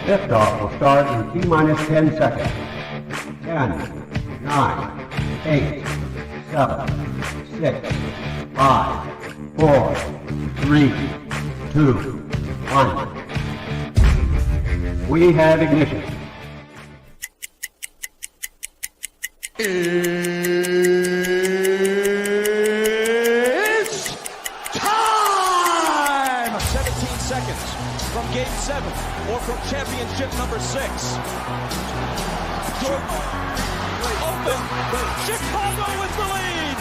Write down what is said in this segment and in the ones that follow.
Liftoff will start in T-minus 10 seconds. 10, 9, 8, 7, 6, 5, 4, 3, 2, 1. We have ignition. It's time! 17 seconds from Game 7 or from championship number 6. Jordan open. Chicago with the lead.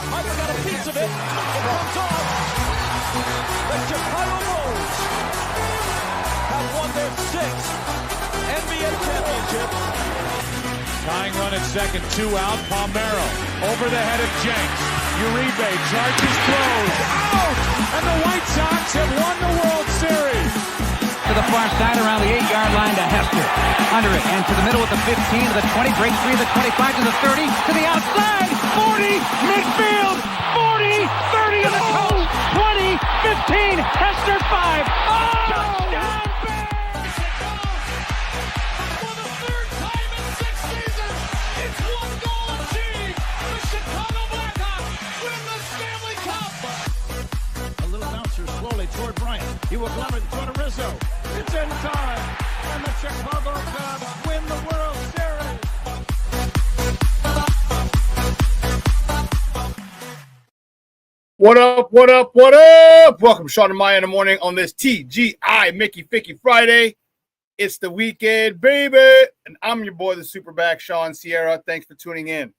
Michael got a piece of it. It comes off. The Chicago Bulls have won their 6th NBA championship. Tying run at second, 2 out. Palmero over the head of Jenks. Uribe charges, throws, out! And the White Sox have won the World Series. To the far side around the 8-yard line to Hester. Under it and to the middle with the 15 to the 20, break 3 to the 25 to the 30 to the outside. 40, midfield, 40, 30 to the coast, 20, 15, Hester 5. Oh! Touchdown! Toward Bryant. He will glove it toward Rizzo. It's in time. And the Chicago Cubs win the World Series. What up, what up, what up? Welcome to Shawn and Maya in the morning on this TGI Mickey Ficky Friday. It's the weekend, baby. And I'm your boy, the SuperBack, Shawn Sierra. Thanks for tuning in.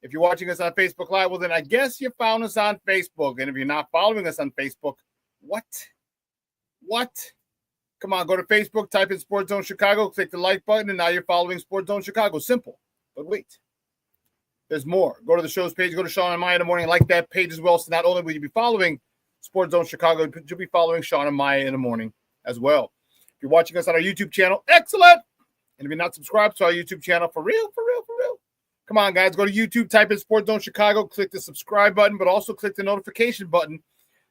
If you're watching us on Facebook Live, well, then I guess you found us on Facebook. And if you're not following us on Facebook, What? Come on, go to Facebook, type in Sports Zone Chicago, click the like button, and now you're following Sports Zone Chicago. Simple. But wait. There's more. Go to the show's page, go to Shawn and Maya in the morning, like that page as well. So not only will you be following Sports Zone Chicago, but you'll be following Shawn and Maya in the morning as well. If you're watching us on our YouTube channel, excellent. And if you're not subscribed to our YouTube channel, for real. Come on, guys, go to YouTube, type in Sports Zone Chicago, click the subscribe button, but also click the notification button.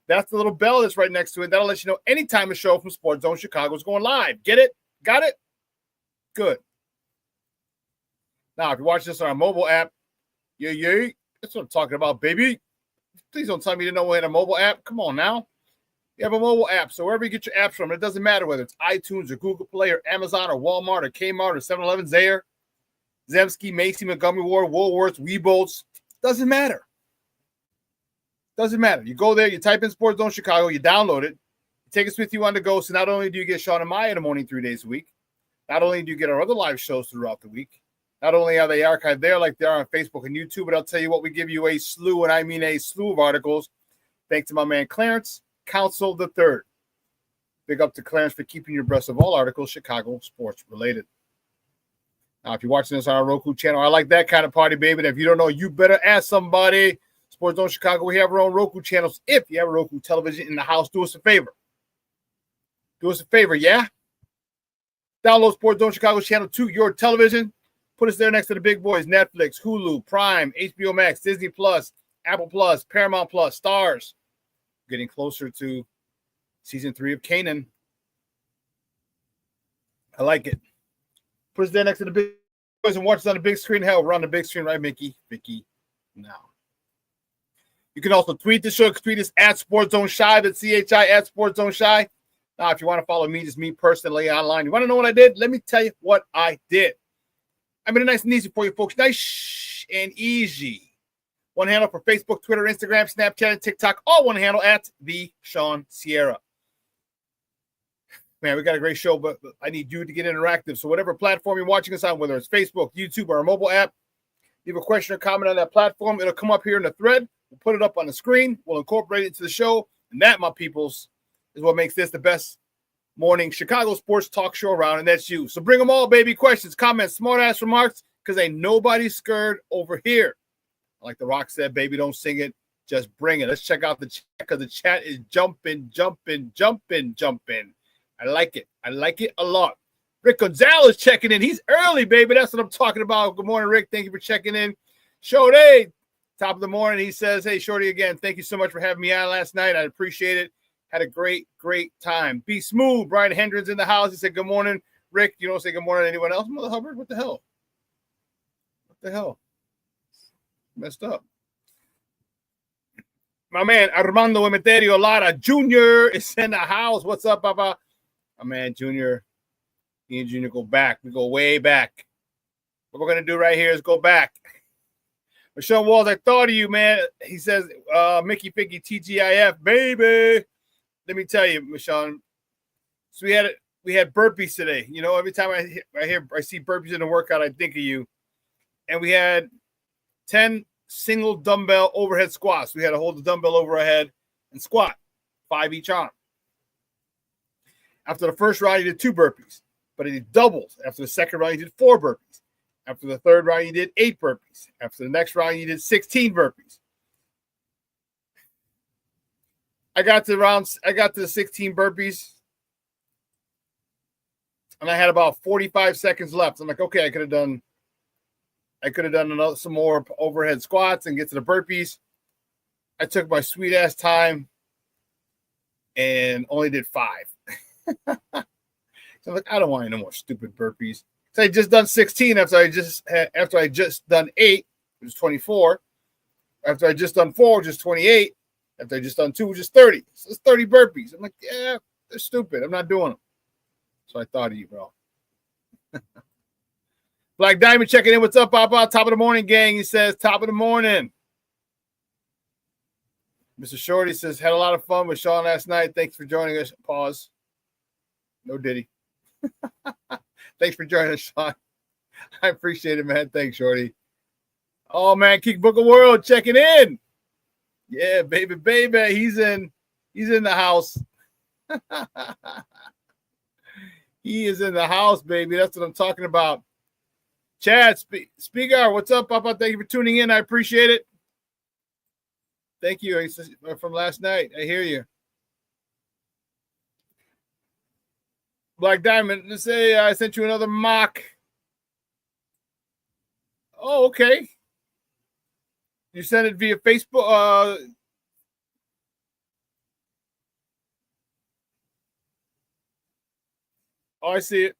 That's the little bell that's right next to it. That'll let you know anytime a show from Sports Zone Chicago is going live. Get it? Got it? Good. Now, if you're watching this on our mobile app, yeah, that's what I'm talking about, baby. Please don't tell me you didn't know we had a mobile app. Come on now. You have a mobile app, so wherever you get your apps from, it doesn't matter whether it's iTunes or Google Play or Amazon or Walmart or Kmart or 7-Eleven, Zayre, Zemsky, Macy, Montgomery Ward, Woolworths, Weebolts. Doesn't matter. Doesn't matter. You go there, you type in Sports Zone Chicago, you download it, you take us with you on the go. So not only do you get Shawn and Maya in the morning 3 days a week, not only do you get our other live shows throughout the week, not only are they archived there like they are on Facebook and YouTube, but I'll tell you what, we give you a slew, and I mean a slew of articles, thanks to my man Clarence, Counsel III. Big up to Clarence for keeping you abreast of all articles Chicago sports related. Now, if you're watching this on our Roku channel, I like that kind of party, baby. And if you don't know, you better ask somebody. Sports Zone Chicago, we have our own Roku channels. If you have a Roku television in the house, do us a favor. Do us a favor, yeah? Download Sports Zone Chicago channel to your television. Put us there next to the big boys, Netflix, Hulu, Prime, HBO Max, Disney Plus, Apple Plus, Paramount Plus, Stars. Getting closer to season 3 of Kanan. I like it. Put us there next to the big boys and watch us on the big screen. Hell, we're on the big screen, right, Mickey? Vicky, now. You can also tweet the show. Tweet us at Sports Zone Shy. That's CHI at Sports Zone Shy. Now, if you want to follow me, just me personally online. You want to know what I did? Let me tell you what I did. I made it nice and easy for you folks. Nice and easy. One handle for Facebook, Twitter, Instagram, Snapchat, and TikTok. All one handle at the Shawn Sierra. Man, we got a great show, but I need you to get interactive. So whatever platform you're watching us on, whether it's Facebook, YouTube, or a mobile app, leave a question or comment on that platform. It'll come up here in the thread. We'll put it up on the screen. We'll incorporate it into the show. And that, my peoples, is what makes this the best morning Chicago sports talk show around, and that's you. So bring them all, baby. Questions, comments, smart-ass remarks, because ain't nobody scared over here. Like The Rock said, baby, don't sing it. Just bring it. Let's check out the chat, because the chat is jumping. I like it. I like it a lot. Rick Gonzalez checking in. He's early, baby. That's what I'm talking about. Good morning, Rick. Thank you for checking in. Shorty, top of the morning. He says, hey, Shorty, again, thank you so much for having me on last night. I appreciate it. Had a great time. Be smooth. Brian Hendricks in the house. He said, good morning. Rick, you don't say good morning to anyone else? Mother Hubbard, what the hell? What the hell? Messed up. My man, Armando Emeterio Lara Jr. is in the house. What's up, Papa? My man, Junior. Me and Junior go back. We go way back. What we're going to do right here is go back. Michelle Walls, I thought of you, man. He says, Mickey Picky TGIF, baby. Let me tell you, Michelle. So we had burpees today. You know, every time I see burpees in the workout, I think of you. And we had 10 single dumbbell overhead squats. We had to hold the dumbbell over our head and squat, 5 each arm. After the first round, you did 2 burpees, but he did doubles. After the second round, you did 4 burpees. After the third round, you did 8 burpees. After the next round, you did 16 burpees. I got to the 16 burpees, and I had about 45 seconds left. I'm like, okay, I could have done some more overhead squats and get to the burpees. I took my sweet ass time and only did 5. So I'm like, I don't want any more stupid burpees. So I just done 16 after I just done 8, which is 24. After I just done 4, which is 28. After I just done 2, which is 30. So it's 30 burpees. I'm like, yeah, they're stupid. I'm not doing them. So I thought of you, bro. Black Diamond checking in. What's up, Papa? Top of the morning, gang. He says, top of the morning. Mr. Shorty says, had a lot of fun with Shawn last night. Thanks for joining us. Pause. No diddy. Thanks for joining us, Shawn. I appreciate it, man. Thanks, Shorty. Oh, man, Kick Book of World checking in. Yeah, baby. He's in the house. He is in the house, baby. That's what I'm talking about. Chad, Speaker, what's up, Papa? Thank you for tuning in. I appreciate it. Thank you from last night. I hear you. Black Diamond, let's say I sent you another mock. Oh, okay. You sent it via Facebook. Oh, I see it.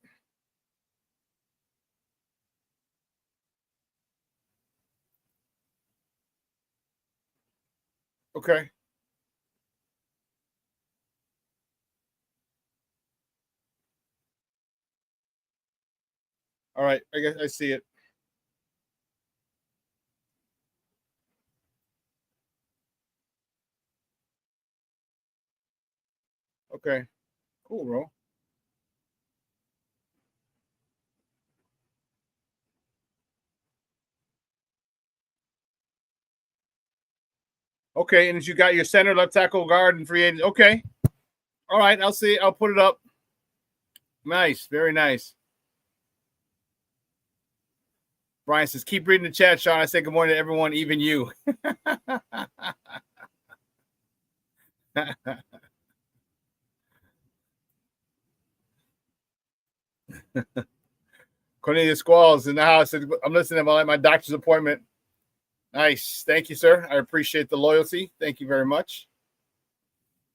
Okay. All right. I guess I see it. Okay. Cool, bro. Okay, and you got your center, left tackle, guard, and free agent. Okay. All right, I'll see. I'll put it up. Nice. Very nice. Brian says, keep reading the chat, Shawn. I say good morning to everyone, even you. Cornelius Squalls in the house. I'm listening. I'm at my doctor's appointment. Nice. Thank you, sir. I appreciate the loyalty. Thank you very much.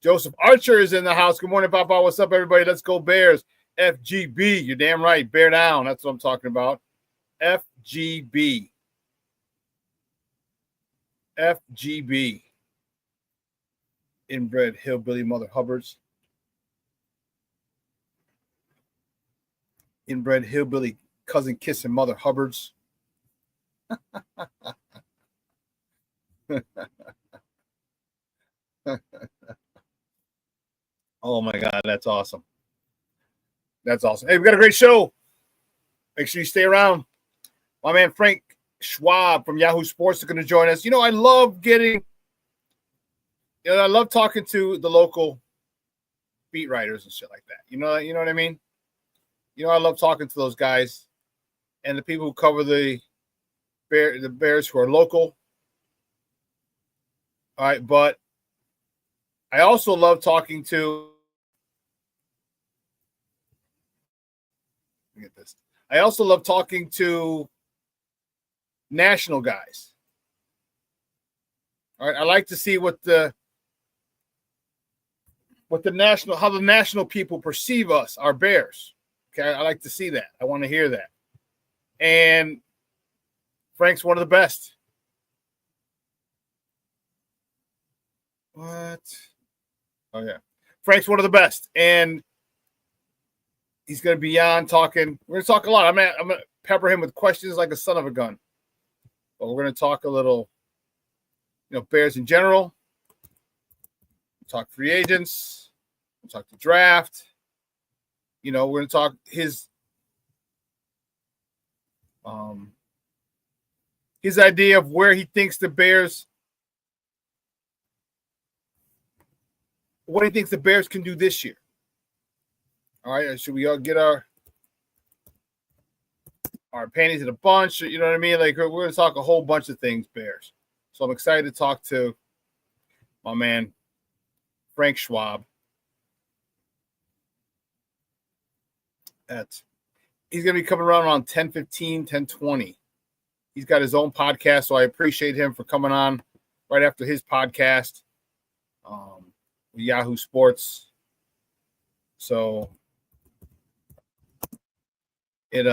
Joseph Archer is in the house. Good morning, Papa. What's up, everybody? Let's go Bears. FGB. You're damn right. Bear down. That's what I'm talking about. FGB. FGB. Inbred hillbilly mother Hubbards. Inbred hillbilly cousin kissing mother Hubbards. Oh my God, that's awesome. That's awesome. Hey, we got a great show. Make sure you stay around. My man Frank Schwab from Yahoo Sports is going to join us. You know, I love talking to the local beat writers and shit like that. You know what I mean? You know, I love talking to those guys and the people who cover the Bears who are local. All right, but I also love talking to. Get this. I also love talking to national guys. All right, I like to see what how the national people perceive us, our Bears. Okay, I like to see that. I want to hear that. And Frank's one of the best. What? Oh, yeah. Frank's one of the best. And he's going to be on talking. We're going to talk a lot. I'm going to pepper him with questions like a son of a gun. But we're going to talk a little, Bears in general. Talk free agents. We'll talk the draft. We're going to talk his idea of where he thinks the Bears, what he thinks the Bears can do this year. All right, should we all get our panties in a bunch? You know what I mean? Like, we're going to talk a whole bunch of things, Bears. So I'm excited to talk to my man, Frank Schwab. He's going to be coming around 10:15, 10:20. He's got his own podcast, so I appreciate him for coming on right after his podcast, Yahoo Sports. So it's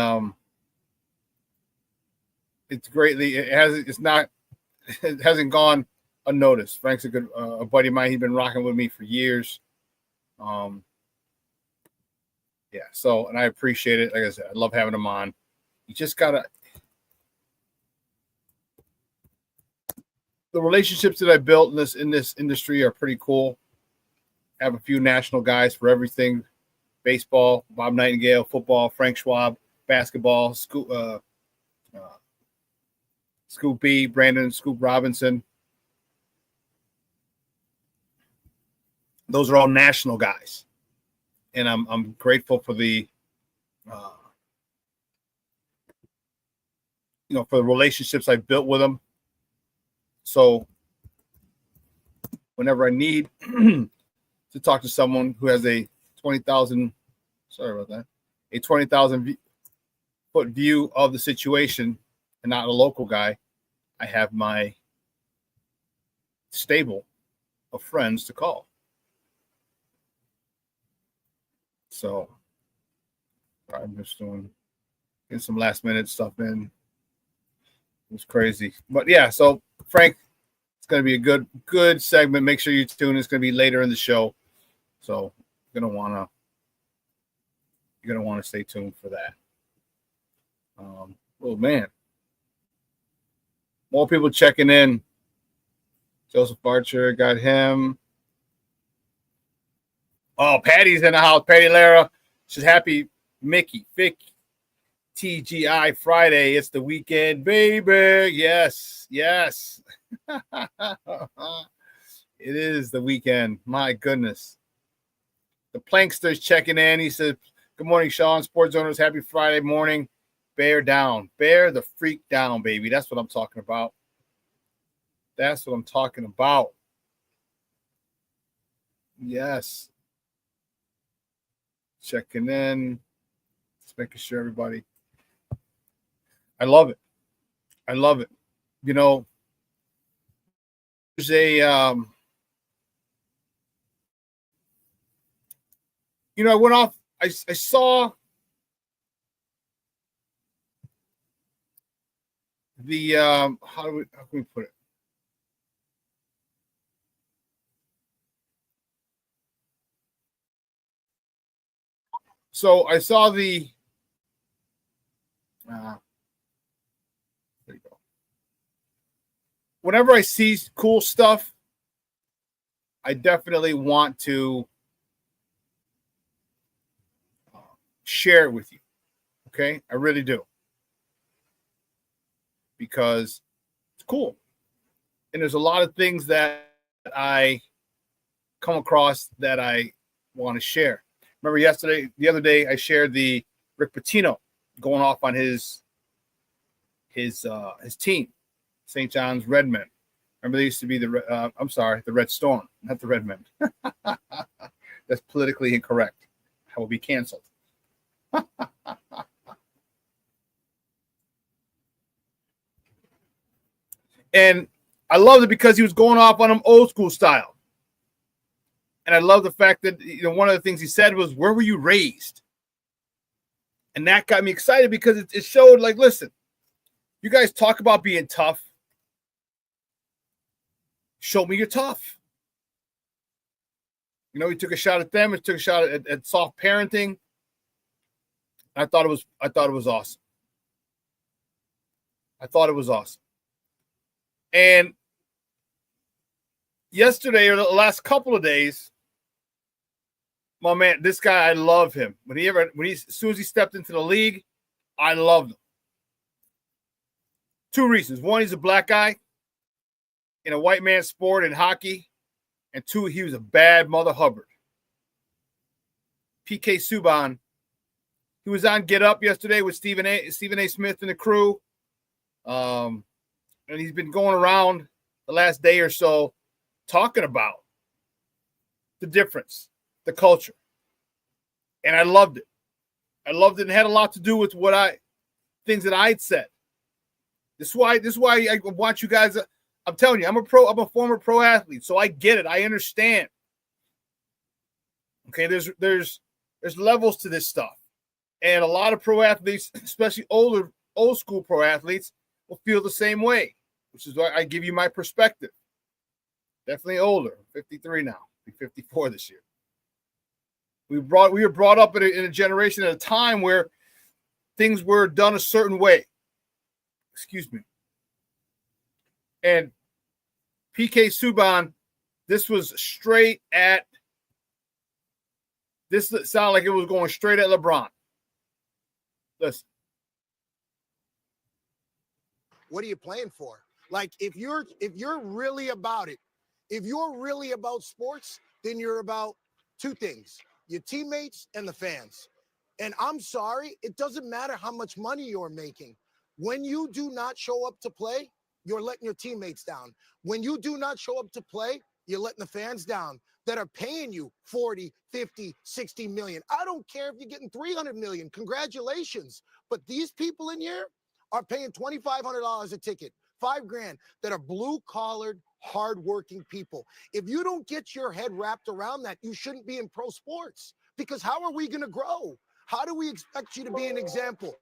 greatly it hasn't gone unnoticed. Frank's a good a buddy of mine. He's been rocking with me for years. Yeah, so, and I appreciate it. Like I said, I love having him on. You just gotta, the relationships that I built in this industry are pretty cool. I have a few national guys for everything: baseball, Bob Nightingale; football, Frank Schwab; basketball, Scoop B, Brandon Scoop Robinson. Those are all national guys. And I'm grateful for the, for the relationships I built with them. So whenever I need to talk to someone who has a 20,000 foot view of the situation and not a local guy, I have my stable of friends to call. So I'm just getting some last minute stuff in. It was crazy. But yeah, so Frank, it's going to be a good segment. Make sure you tune in. It's going to be later in the show. So you're going to want to stay tuned for that. Oh man. More people checking in. Joseph Archer, got him. Oh, Patty's in the house. Patty Lara. She's happy. Mickey, Vic, TGI Friday. It's the weekend, baby. Yes. It is the weekend. My goodness. The Plankster's checking in. He said, good morning, Shawn. Sports owners. Happy Friday morning. Bear down. Bear the freak down, baby. That's what I'm talking about. Yes. Checking in, just making sure everybody. I love it. There's a I went off. I saw the how can we put it? So I saw the there you go. Whenever I see cool stuff, I definitely want to share it with you. Okay? I really do. Because it's cool. And there's a lot of things that I come across that I want to share. Remember the other day, I shared the Rick Pitino going off on his team, St. John's Redmen. Remember they used to be the Red Storm, not the Redmen. That's politically incorrect. I will be canceled. And I loved it because he was going off on them old school style. And I love the fact that, one of the things he said was, where were you raised? And that got me excited because it showed, like, listen, you guys talk about being tough. Show me you're tough. He took a shot at them. He took a shot at soft parenting. I thought it was awesome. I thought it was awesome. And yesterday, or the last couple of days, my man, this guy, I love him. As soon as he stepped into the league, I loved him. Two reasons. One, he's a black guy in a white man's sport in hockey. And two, he was a bad Mother Hubbard. PK Subban. He was on Get Up yesterday with Stephen A. Smith and the crew. And he's been going around the last day or so talking about the difference, the culture. And I loved it. I loved it, and it had a lot to do with things that I'd said. This is why I want you guys. I'm telling you, I'm a former pro athlete, so I get it. I understand. Okay, there's levels to this stuff. And a lot of pro athletes, especially old school pro athletes, will feel the same way, which is why I give you my perspective. Definitely older. I'm 53 now. I'll be 54 this year. We were brought up in a generation at a time where things were done a certain way. Excuse me. And PK Subban, this sounded like it was going straight at LeBron. Listen. What are you playing for? Like, if you're really about it, if you're really about sports, then you're about two things: your teammates and the fans. And I'm sorry, it doesn't matter how much money you're making. When you do not show up to play, you're letting your teammates down. When you do not show up to play, you're letting the fans down that are paying you 40, 50, 60 million. I don't care if you're getting 300 million. Congratulations. But these people in here are paying $2,500 a ticket, $5,000, that are blue-collared, hardworking people. If you don't get your head wrapped around that, you shouldn't be in pro sports, because how are we going to grow? How do we expect you to be an example?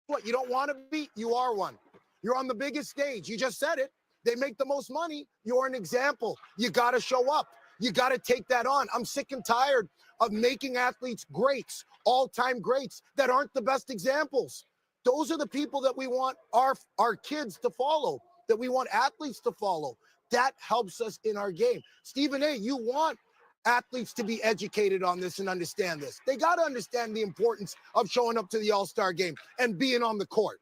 What, you don't want to be? You are one. You're on the biggest stage. You just said it. They make the most money. You're an example. You got to show up. You got to take that on. I'm sick and tired of making athletes greats, all-time greats, that aren't the best examples. Those are the people that we want our kids to follow, that we want athletes to follow. That helps us in our game. Stephen A., you want athletes to be educated on this and understand this. They got to understand the importance of showing up to the All-Star game and being on the court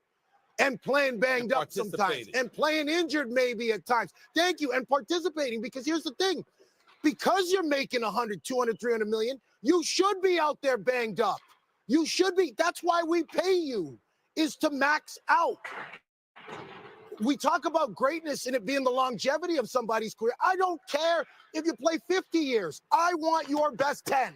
and playing banged up sometimes and playing injured maybe at times. Thank you. And participating, because here's the thing. Because you're making 100, 200, 300 million, you should be out there banged up. You should be. That's why we pay you, is to max out. We talk about greatness and it being the longevity of somebody's career. I don't care if you play 50 years. I want your best 10.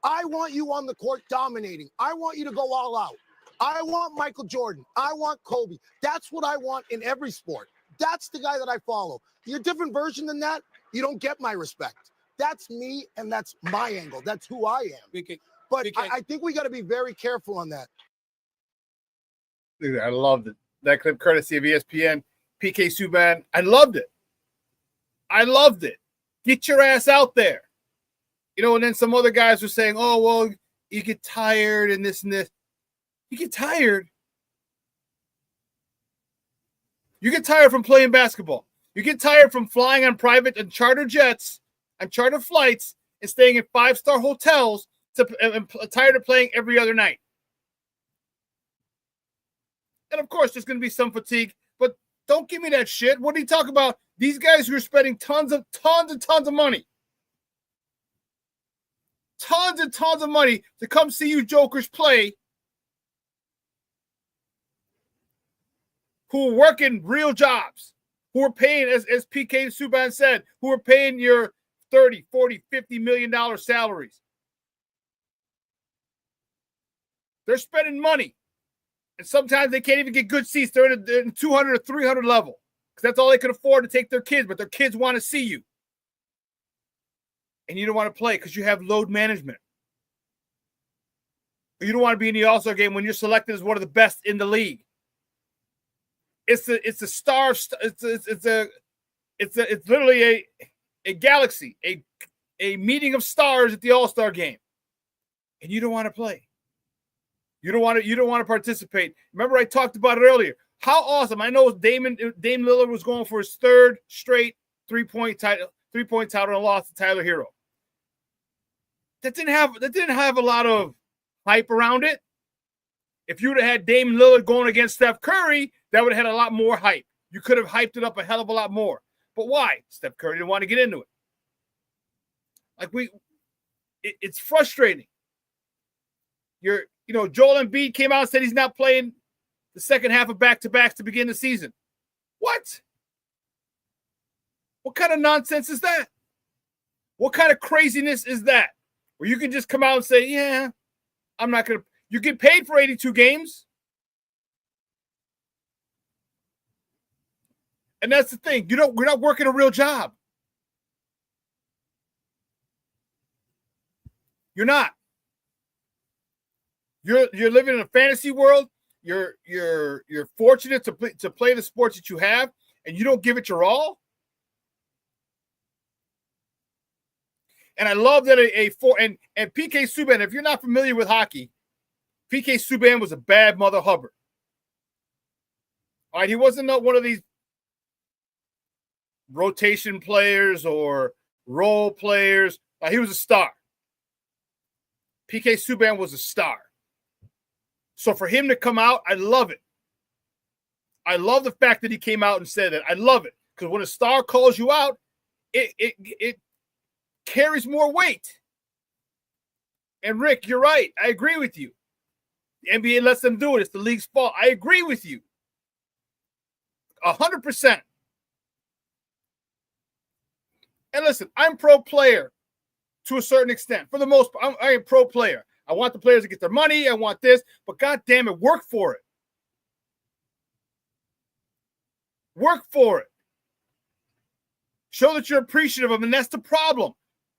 I want you on the court dominating. I want you to go all out. I want Michael Jordan. I want Kobe. That's what I want in every sport. That's the guy that I follow. You're a different version than that, you don't get my respect. That's me, and that's my angle. That's who I am. But I think we got to be very careful on that. I loved it. That clip, courtesy of ESPN. PK Subban, I loved it. I loved it. Get your ass out there. And then some other guys were saying, oh, well, you get tired and this and this. You get tired. You get tired from playing basketball. You get tired from flying on private and charter jets and charter flights and staying in 5-star hotels, and tired of playing every other night. And of course, there's going to be some fatigue, but don't give me that shit. What are you talking about? These guys who are spending tons and tons of money. Tons and tons of money to come see you jokers play, who are working real jobs, who are paying, as PK Subban said, who are paying your $30, $40, $50 million salaries. They're spending money. And sometimes they can't even get good seats. They're in the 200 or 300 level, because that's all they can afford to take their kids, but their kids want to see you. and you don't want to play because you have load management. You don't want to be in the All-Star game when you're selected as one of the best in the league. It's literally a galaxy, a meeting of stars at the All-Star game, and you don't want to play. You don't want to participate. Remember, I talked about it earlier. How awesome! I know Dame Lillard was going for his third straight three-point title and lost to Tyler Hero. That didn't have a lot of hype around it. If you would have had Dame Lillard going against Steph Curry, that would have had a lot more hype. You could have hyped it up a hell of a lot more. But why? Steph Curry didn't want to get into it. It's frustrating. Joel Embiid came out and said he's not playing the second half of back-to-backs to begin the season. What? What kind of nonsense is that? What kind of craziness is that? Where you can just come out and say, yeah, I'm not going to. You get paid for 82 games. And that's the thing. We're not working a real job. You're not. You're living in a fantasy world. You're fortunate to play the sports that you have, and you don't give it your all. And I love that and PK Subban, if you're not familiar with hockey, PK Subban was a bad mother Hubbard. All right, he wasn't one of these rotation players or role players. He was a star. PK Subban was a star. So for him to come out, I love it. I love the fact that he came out and said that. I love it. Because when a star calls you out, it carries more weight. And Rick, you're right. I agree with you. The NBA lets them do it. It's the league's fault. I agree with you. 100%. And listen, I'm pro player to a certain extent. For the most part, I am pro player. I want the players to get their money. I want this. But God damn it, work for it. Work for it. Show that you're appreciative of them, and that's the problem.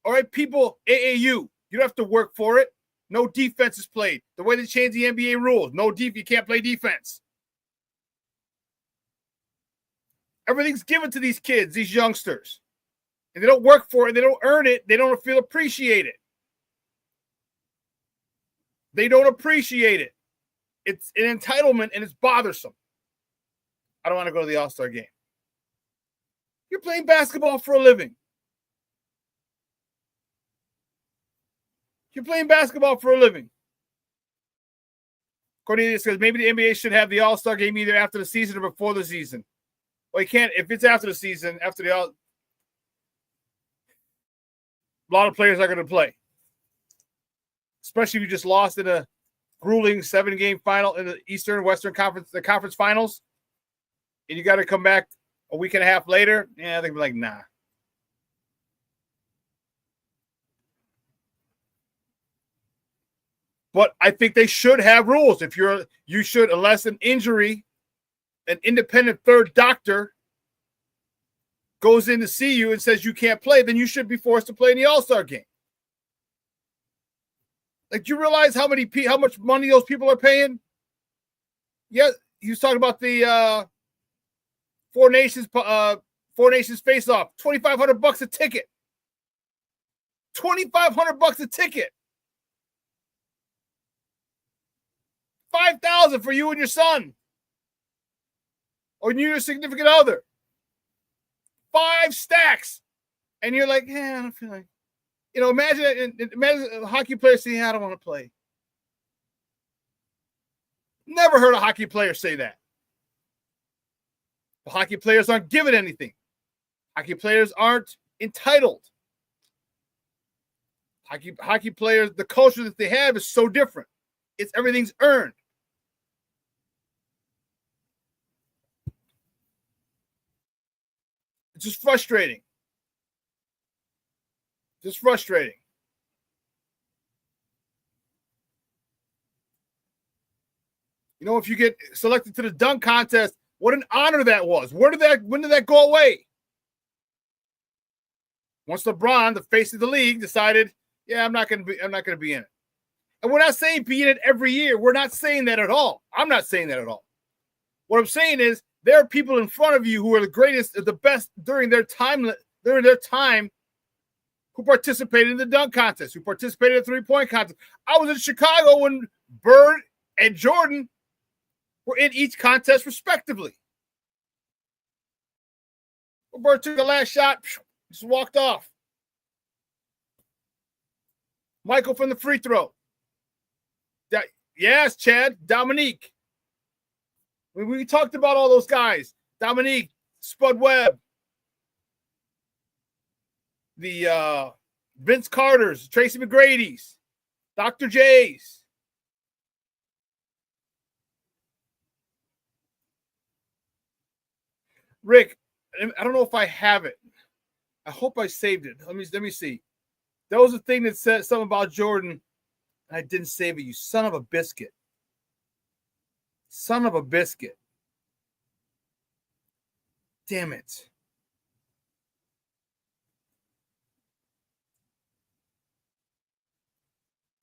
All right, people, AAU, you don't have to work for it. No defense is played. The way they changed the NBA rules, you can't play defense. Everything's given to these kids, these youngsters. And they don't work for it. They don't earn it. They don't feel appreciated. They don't appreciate it. It's an entitlement, and it's bothersome. I don't want to go to the All-Star game. You're playing basketball for a living. You're playing basketball for a living. Cornelius says maybe the NBA should have the All-Star game either after the season or before the season. Well, you can't. If it's after the season, a lot of players are going to play. Especially if you just lost in a grueling 7-game final in the Eastern Western Conference, the conference finals, and you got to come back a week and a half later. Yeah, they'd be like, nah. But I think they should have rules. You should, unless an injury, an independent third doctor goes in to see you and says you can't play, then you should be forced to play in the All-Star game. Like, do you realize how much money those people are paying? Yeah, he was talking about the Four Nations face-off. $2,500 a ticket. $2,500 a ticket. $5,000 for you and your son, or you and your significant other. 5 stacks, and you're like, yeah, I don't feel like. Imagine a hockey player saying, I don't want to play. Never heard a hockey player say that. The hockey players aren't given anything. Hockey players aren't entitled. Hockey players, the culture that they have is so different. Everything's earned. It's just frustrating. Just frustrating. If you get selected to the dunk contest, what an honor that was. When did that go away? Once LeBron, the face of the league, decided, yeah, I'm not gonna be in it. And we're not saying be in it every year. We're not saying that at all. I'm not saying that at all. What I'm saying is there are people in front of you who are the greatest, the best during their time, who participated in the dunk contest, who participated in the three-point contest. I was in Chicago when Bird and Jordan were in each contest respectively. Bird took the last shot, just walked off. Michael from the free throw. Yes, Chad, Dominique. We talked about all those guys. Dominique, Spud Webb, the Vince Carters, Tracy McGrady's, Dr. J's. Rick, I don't know if I have it. I hope I saved it. Let me see. That was the thing that said something about Jordan. I didn't save it, you son of a biscuit. Son of a biscuit. Damn it.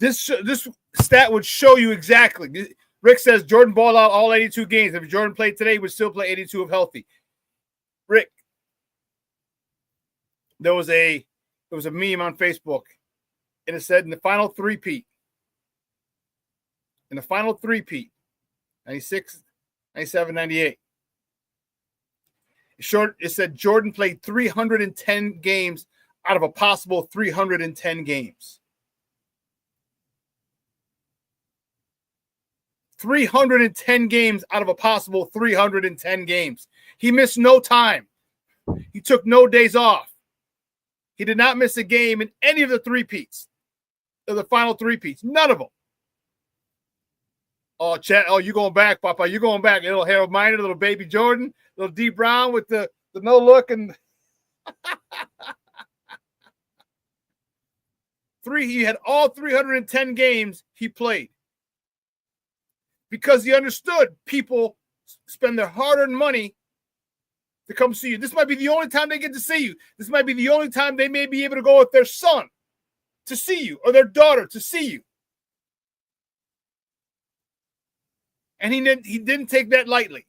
This stat would show you exactly. Rick says Jordan balled out all 82 games. If Jordan played today, he would still play 82 if healthy. Rick, there was a meme on Facebook, and it said in the final three-peat, 96, 97, 98. It said Jordan played 310 games out of a possible 310 games. 310 games out of a possible 310 games. He missed no time. He took no days off. He did not miss a game in any of the three-peats, of the final three-peats. None of them. Oh, Chat. Oh, you going back, Papa. You going back. Little Harold Miner, little baby Jordan, little D Brown with the no look and he had all 310 games he played. Because he understood people spend their hard-earned money to come see you. This might be the only time they get to see you. This might be the only time they may be able to go with their son to see you or their daughter to see you. And he didn't take that lightly.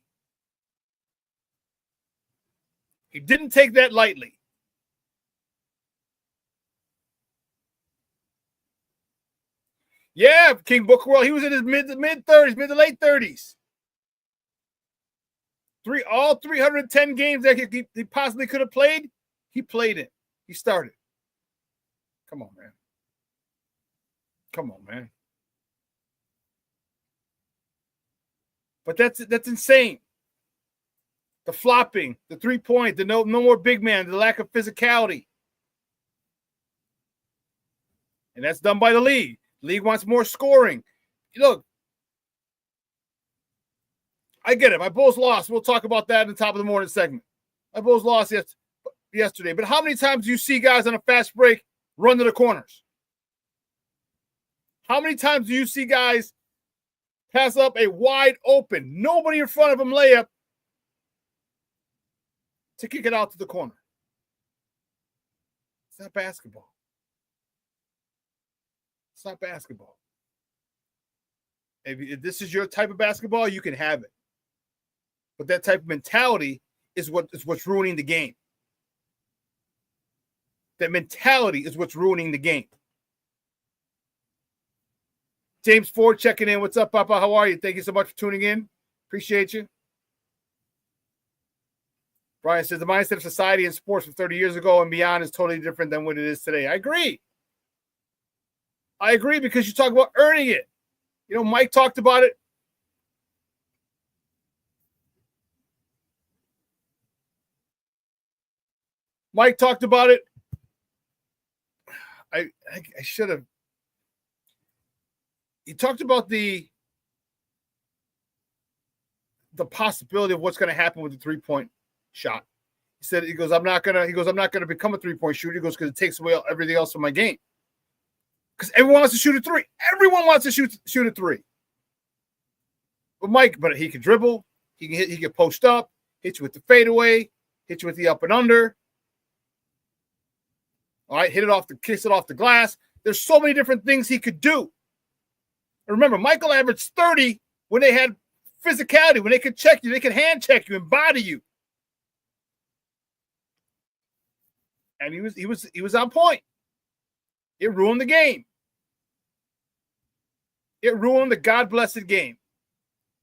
He didn't take that lightly. Yeah, King Booker World. He was in his mid to late 30s. All 310 games that he possibly could have played, he played it. He started. Come on, man. Come on, man. But that's insane. The flopping, the 3-point, the no more big man, the lack of physicality. And that's done by the league. League wants more scoring. Look, I get it. My Bulls lost. We'll talk about that in the top of the morning segment. My Bulls lost yesterday. But how many times do you see guys on a fast break run to the corners? How many times do you see guys pass up a wide open, nobody in front of them layup to kick it out to the corner? It's not basketball. It's not basketball. If this is your type of basketball, you can have it. But that type of mentality is what's ruining the game. That mentality is what's ruining the game. James Ford checking in. What's up, Papa? How are you? Thank you so much for tuning in. Appreciate you. Brian says the mindset of society and sports from 30 years ago and beyond is totally different than what it is today. I agree. I agree because you talk about earning it. You know, Mike talked about it. Mike talked about it. I should have. He talked about the possibility of what's going to happen with the 3-point shot. He goes, I'm not going to become a 3-point shooter. He goes, because it takes away everything else from my game. Because everyone wants to shoot a 3. Everyone wants to shoot a 3. But Mike, he can dribble. He can post up, hit you with the fadeaway, hit you with the up and under. All right, kicks it off the glass. There's so many different things he could do. And remember, Michael averaged 30 when they had physicality, when they could check you, they could hand check you and body you. And he was on point. It ruined the game. It ruined the God-blessed game.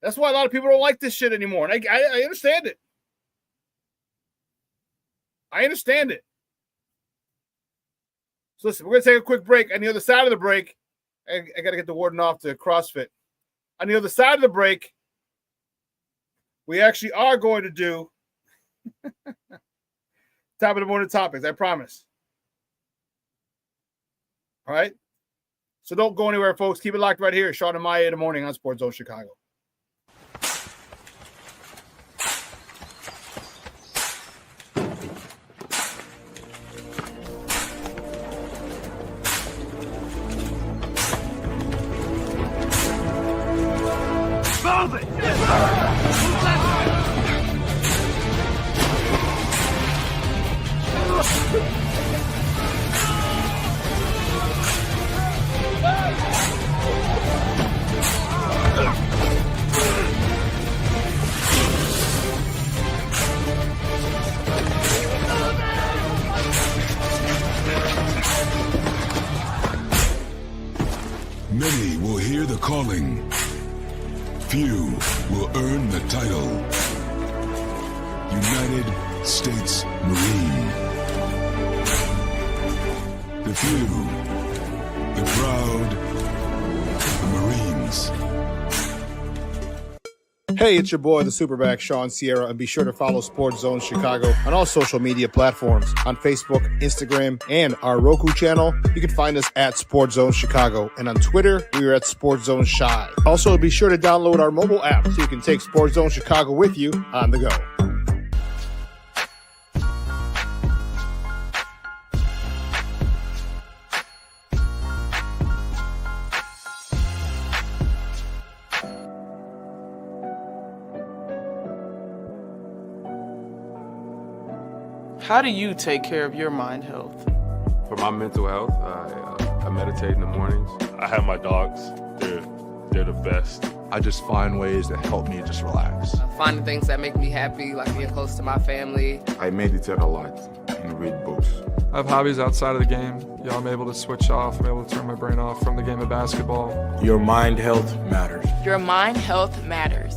That's why a lot of people don't like this shit anymore. And I understand it. I understand it. So listen, we're going to take a quick break. On the other side of the break, I got to get the warden off to CrossFit. On the other side of the break, we actually are going to do top of the morning topics. I promise. All right? So don't go anywhere, folks. Keep it locked right here. Shawn and Maya in the morning on Sports Zone Chicago. Many will hear the calling. Few will earn the title. United States Marine. The few, the proud, the Marines. Hey, it's your boy, the SuperBack, Shawn Sierra, and be sure to follow Sports Zone Chicago on all social media platforms, on Facebook, Instagram, and our Roku channel. You can find us at Sports Zone Chicago, and on Twitter, we are at Sports Zone Shy. Also, be sure to download our mobile app so you can take Sports Zone Chicago with you on the go. How do you take care of your mind health? For my mental health, I meditate in the mornings. I have my dogs. They're the best. I just find ways that help me just relax. Finding things that make me happy, like being close to my family. I meditate a lot and read books. I have hobbies outside of the game. I'm able to switch off. I'm able to turn my brain off from the game of basketball. Your mind health matters. Your mind health matters.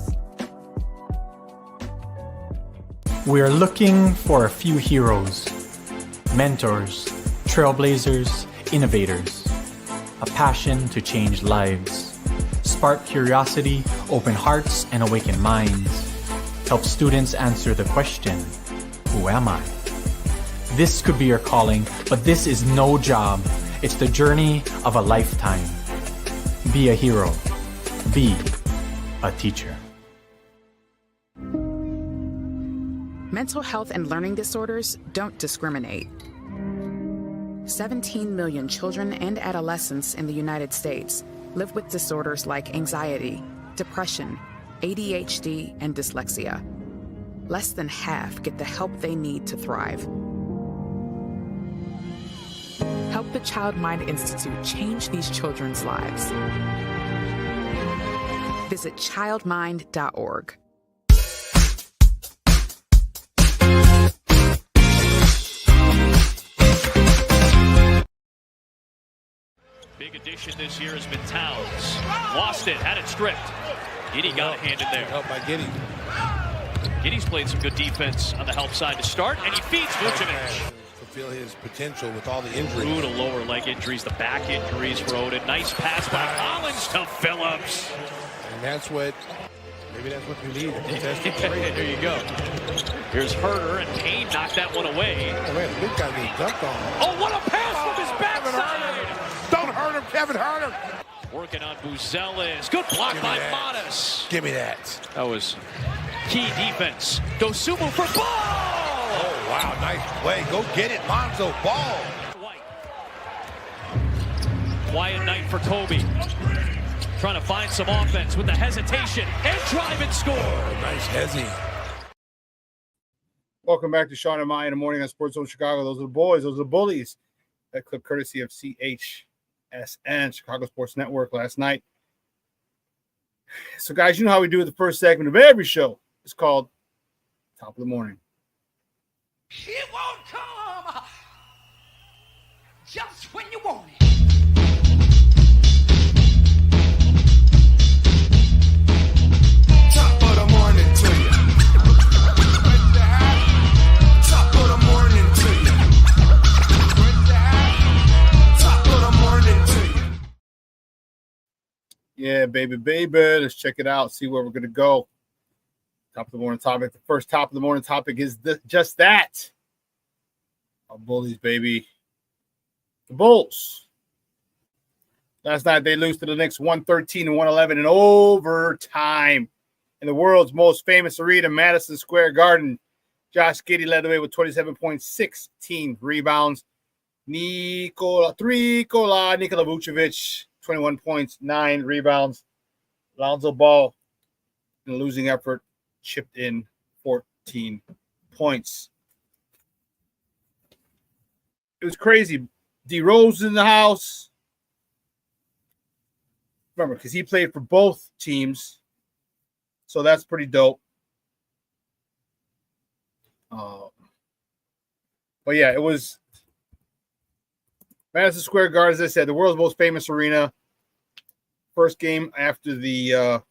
We are looking for a few heroes, mentors, trailblazers, innovators, a passion to change lives, spark curiosity, open hearts, and awaken minds, help students answer the question, who am I? This could be your calling, but this is no job. It's the journey of a lifetime. Be a hero. Be a teacher. Mental health and learning disorders don't discriminate. 17 million children and adolescents in the United States live with disorders like anxiety, depression, ADHD, and dyslexia. Less than half get the help they need to thrive. Help the Child Mind Institute change these children's lives. Visit childmind.org. Big addition this year has been Towns. Lost it, had it stripped. Giddy got a hand in there. Help by Giddy. Giddy's played some good defense on the help side to start, and he feeds Vucevic. Fulfill his potential with all the injuries. Brutal lower leg injuries, the back injuries for Odin. Nice pass by Collins to Phillips. And maybe that's what you need. There you go. Here's Herter, and Payne knocked that one away. Oh, man, the big guy getting dunked on. Oh, what a pass from his backside! Don't hurt him, Kevin, hurt him! Working on Buzelis. Good block by Modest. Give me that. That was key defense. Dosunmu for Ball! Oh, wow, nice play. Go get it, Lonzo Ball. Quiet night for Kobe. Trying to find some offense with the hesitation and drive and score. Oh, nice hezzy. Welcome back to Shawn and Maya in the morning on Sports Zone Chicago. Those are the boys. Those are the bullies. That clip courtesy of CHSN, Chicago Sports Network, last night. So, guys, you know how we do the first segment of every show. It's called Top of the Morning. It won't come just when you want it. Top of the morning to you. Top of the morning to you. Top of the morning to you. Yeah, baby. Let's check it out. See where we're going to go. Top of the morning topic. The first top of the morning topic is just that. Our Bullies, baby. The Bulls. Last night they lose to the Knicks 113-111 in overtime in the world's most famous arena, Madison Square Garden. Josh Giddey led the way with 27.16 rebounds. Nikola Vucevic, 21 points, 9 rebounds. Lonzo Ball, in a losing effort, chipped in 14 points. It was crazy. D Rose in the house. Remember, because he played for both teams. So that's pretty dope. But yeah, it was Madison Square Garden, as I said, the world's most famous arena. First game after the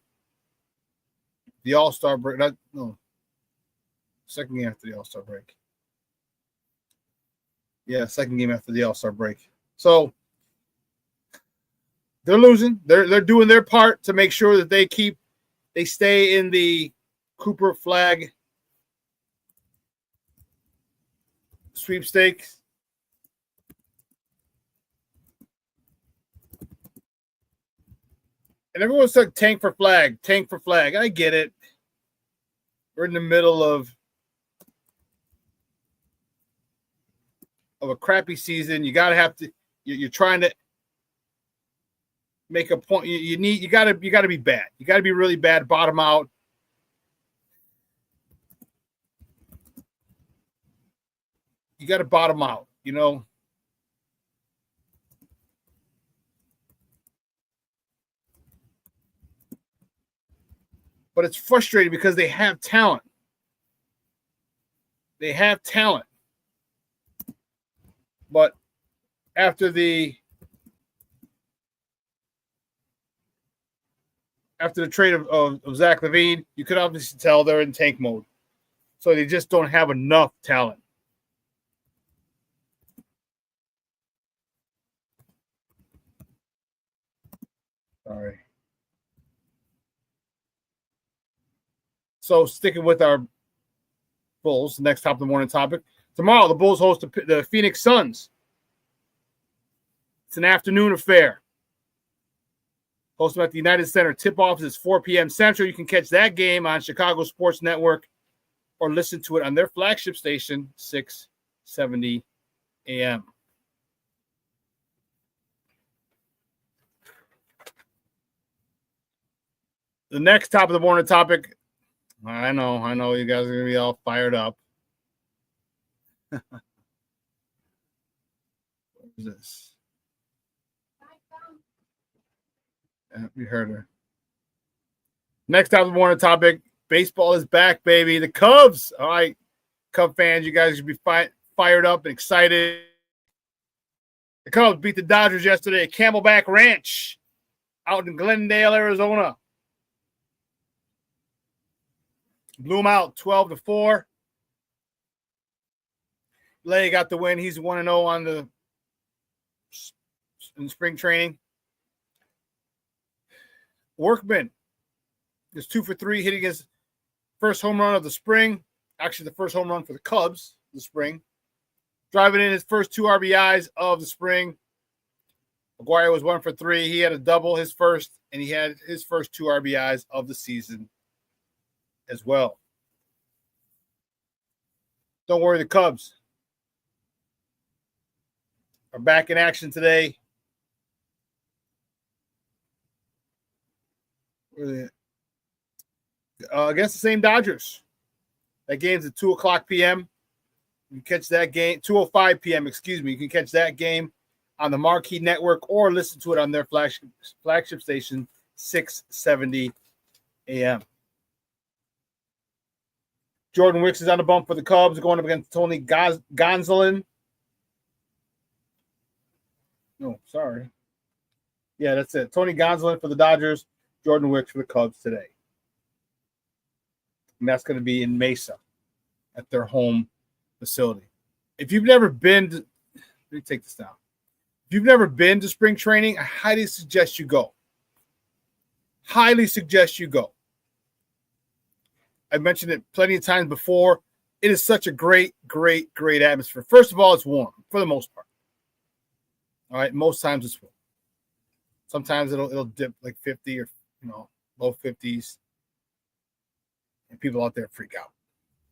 All-Star break. Second game after the All-Star break. Yeah, second game after the All-Star break. So they're losing. They're doing their part to make sure that they stay in the Cooper Flag sweepstakes. And everyone's like, tank for flag. I get it. We're in the middle of a crappy season. You gotta have to. You're trying to make a point. You gotta be bad. You gotta be really bad. Bottom out. You gotta bottom out. You know. But it's frustrating because they have talent. But after the trade of Zach LaVine, you could obviously tell they're in tank mode. So they just don't have enough talent. Sorry. So sticking with our Bulls, the next top of the morning topic. Tomorrow, the Bulls host the Phoenix Suns. It's an afternoon affair. Hosted at the United Center. Tip-off is 4 p.m. Central. You can catch that game on Chicago Sports Network or listen to it on their flagship station, 670 a.m. The next top of the morning topic, I know you guys are going to be all fired up. What is this? Yeah, we heard her. Next top of the morning topic, baseball is back, baby. The Cubs. All right, Cub fans, you guys should be fired up and excited. The Cubs beat the Dodgers yesterday at Camelback Ranch out in Glendale, Arizona. Blew him out 12-4. Lay got the win. He's 1-0 in spring training. Workman is 2 for 3, hitting his first home run of the spring. Actually, the first home run for the Cubs this spring. Driving in his first 2 RBIs of the spring. McGuire was 1 for 3. He had a double, his first, and he had his first 2 RBIs of the season as well. Don't worry, the Cubs are back in action today. Against the same Dodgers. That game's at 2:00 p.m. You can catch that game, 2:05 p.m., excuse me. You can catch that game on the Marquee Network or listen to it on their flagship station, 670 a.m. Jordan Wicks is on the bump for the Cubs, going up against Tony Gonsolin. No, sorry. Yeah, that's it. Tony Gonsolin for the Dodgers, Jordan Wicks for the Cubs today. And that's going to be in Mesa at their home facility. If you've never been to, let me take this down. If you've never been to spring training, I highly suggest you go. Highly suggest you go. I mentioned it plenty of times before. It is such a great, great, great atmosphere. First of all, it's warm for the most part. All right, most times it's warm. Sometimes it'll dip like 50 or low 50s, and people out there freak out.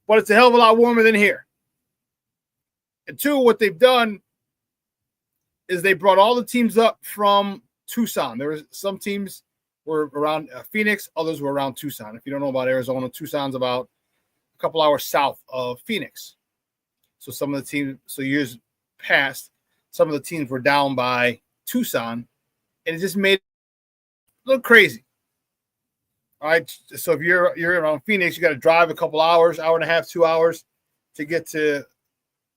But it's a hell of a lot warmer than here. And two, what they've done is they brought all the teams up from Tucson. There was some teams were around Phoenix, others were around Tucson. If you don't know about Arizona, Tucson's about a couple hours south of Phoenix. So some of the teams, years past, some of the teams were down by Tucson, and it just made it a little crazy. All right, so if you're around Phoenix, you got to drive a couple hours, hour and a half, 2 hours to get to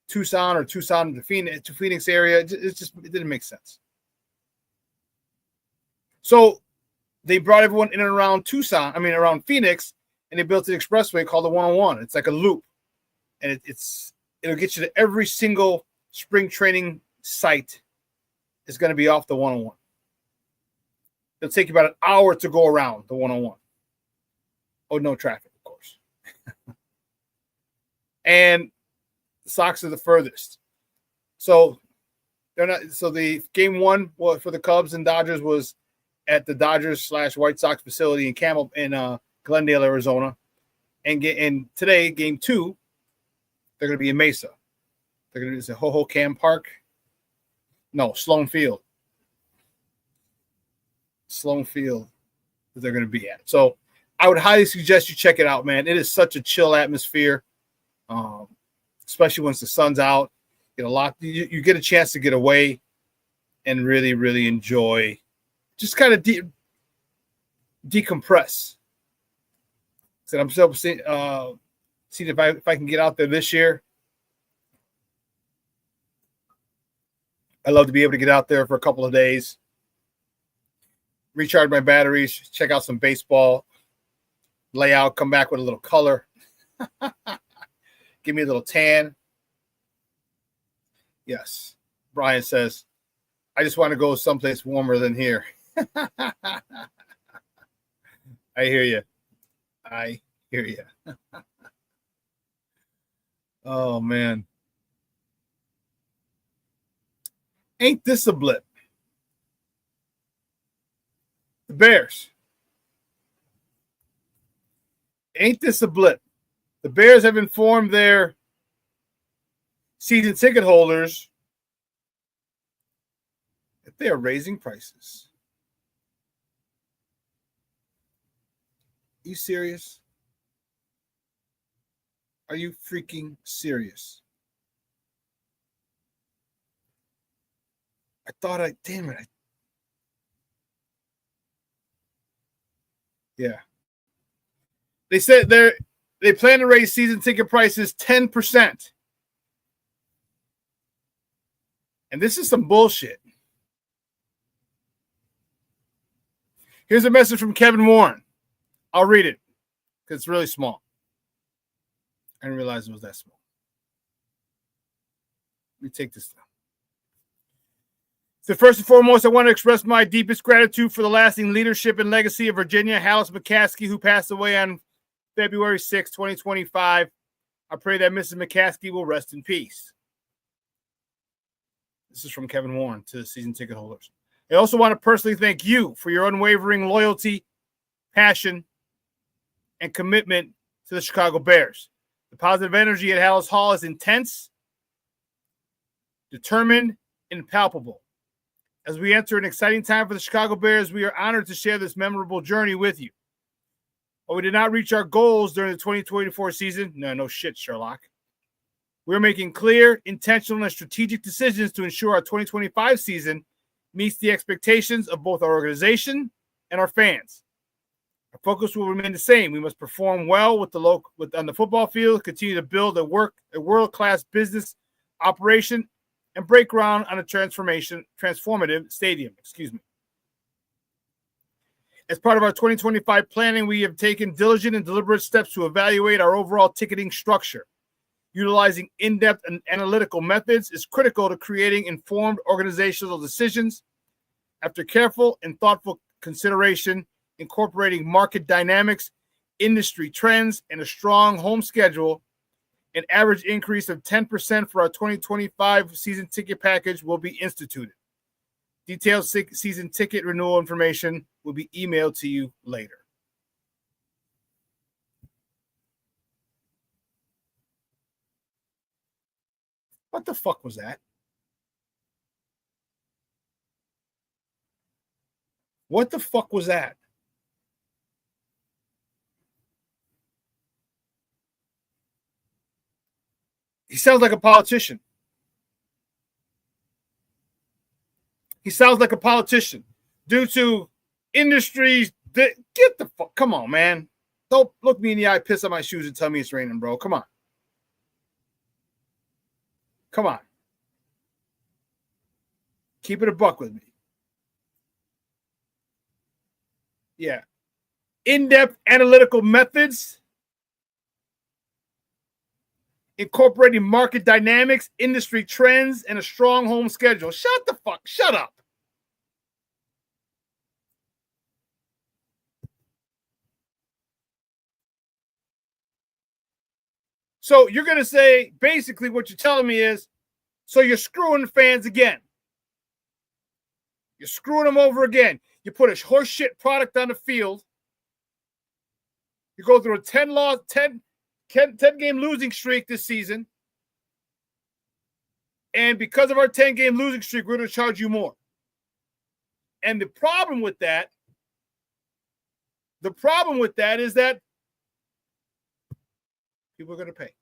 Tucson or Tucson to Phoenix area. It didn't make sense. So they brought everyone in and around around Phoenix, and they built an expressway called the 101. It's like a loop, and it'll get you to every single spring training site. Is going to be off the 101. It'll take you about an hour to go around the 101. Oh, no traffic, of course. And the Sox are the furthest. So they're not. So the game one for the Cubs and Dodgers was at the Dodgers/White Sox facility in Glendale, Arizona. And today, game two, they're going to be in Mesa. They're going to do Hohokam Park. No, Sloan Field. Sloan Field that they're going to be at. So I would highly suggest you check it out, man. It is such a chill atmosphere, especially once the sun's out. You get a chance to get away and really, really enjoy. Just kind of decompress. So I'm still seeing if I can get out there this year. I'd love to be able to get out there for a couple of days, recharge my batteries, check out some baseball, lay out, come back with a little color, give me a little tan. Yes, Brian says, I just want to go someplace warmer than here. I hear you. Oh, man. Ain't this a blip? The Bears. Ain't this a blip? The Bears have informed their season ticket holders that they are raising prices. Are you serious? Are you freaking serious? Damn it. Yeah. They said they plan to raise season ticket prices 10%. And this is some bullshit. Here's a message from Kevin Warren. I'll read it because it's really small. I didn't realize it was that small. Let me take this down. So first and foremost, I want to express my deepest gratitude for the lasting leadership and legacy of Virginia Hallis McCaskey, who passed away on February 6, 2025. I pray that Mrs. McCaskey will rest in peace. This is from Kevin Warren to the season ticket holders. I also want to personally thank you for your unwavering loyalty, passion, and commitment to the Chicago Bears. The positive energy at Hallis Hall is intense, determined, and palpable. As we enter an exciting time for the Chicago Bears, we are honored to share this memorable journey with you. While we did not reach our goals during the 2024 season, no shit, Sherlock. We're making clear, intentional, and strategic decisions to ensure our 2025 season meets the expectations of both our organization and our fans. Our focus will remain the same. We must perform well on the football field, continue to build a world-class business operation, and break ground on a transformative stadium. As part of our 2025 planning, we have taken diligent and deliberate steps to evaluate our overall ticketing structure. Utilizing in-depth and analytical methods is critical to creating informed organizational decisions. After careful and thoughtful consideration, incorporating market dynamics, industry trends, and a strong home schedule, an average increase of 10% for our 2025 season ticket package will be instituted. Detailed season ticket renewal information will be emailed to you later. What the fuck was that? What the fuck was that? He sounds like a politician. He sounds like a politician due to industries that get the fuck. Come on, man. Don't look me in the eye, piss on my shoes, and tell me it's raining, bro. Come on. Come on. Keep it a buck with me. Yeah. In-depth analytical methods, incorporating market dynamics, industry trends, and a strong home schedule. Shut up. So you're going to say, basically what you're telling me is, so you're screwing the fans again. You're screwing them over again. You put a horseshit product on the field. You go through a 10-game losing streak this season. And because of our 10-game losing streak, we're going to charge you more. And the problem with that is that people are going to pay.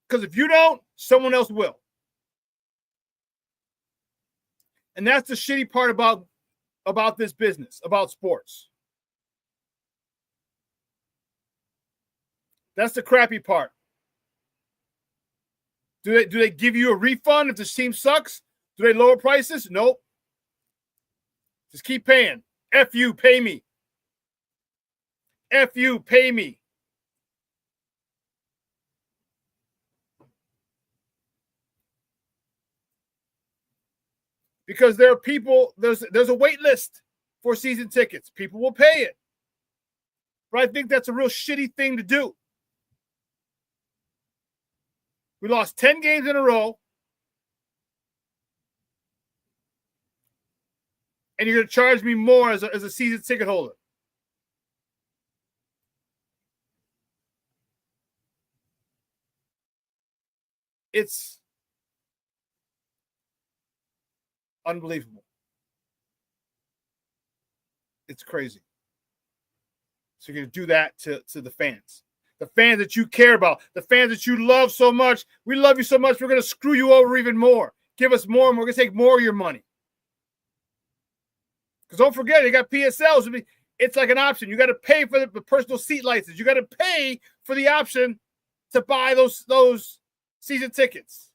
Because if you don't, someone else will. And that's the shitty part about this business, about sports. That's the crappy part. Do they give you a refund if the team sucks? Do they lower prices? Nope. Just keep paying. F you, pay me. F you, pay me. Because there are people, there's a wait list for season tickets. People will pay it. But I think that's a real shitty thing to do. We lost 10 games in a row. And you're going to charge me more as a season ticket holder. It's unbelievable. It's crazy. So you're going to do that to the fans. The fans that you care about. The fans that you love so much. We love you so much, we're going to screw you over even more. Give us more, and we're going to take more of your money. Because don't forget, you got PSLs. It's like an option. You got to pay for the personal seat license. You got to pay for the option to buy those season tickets.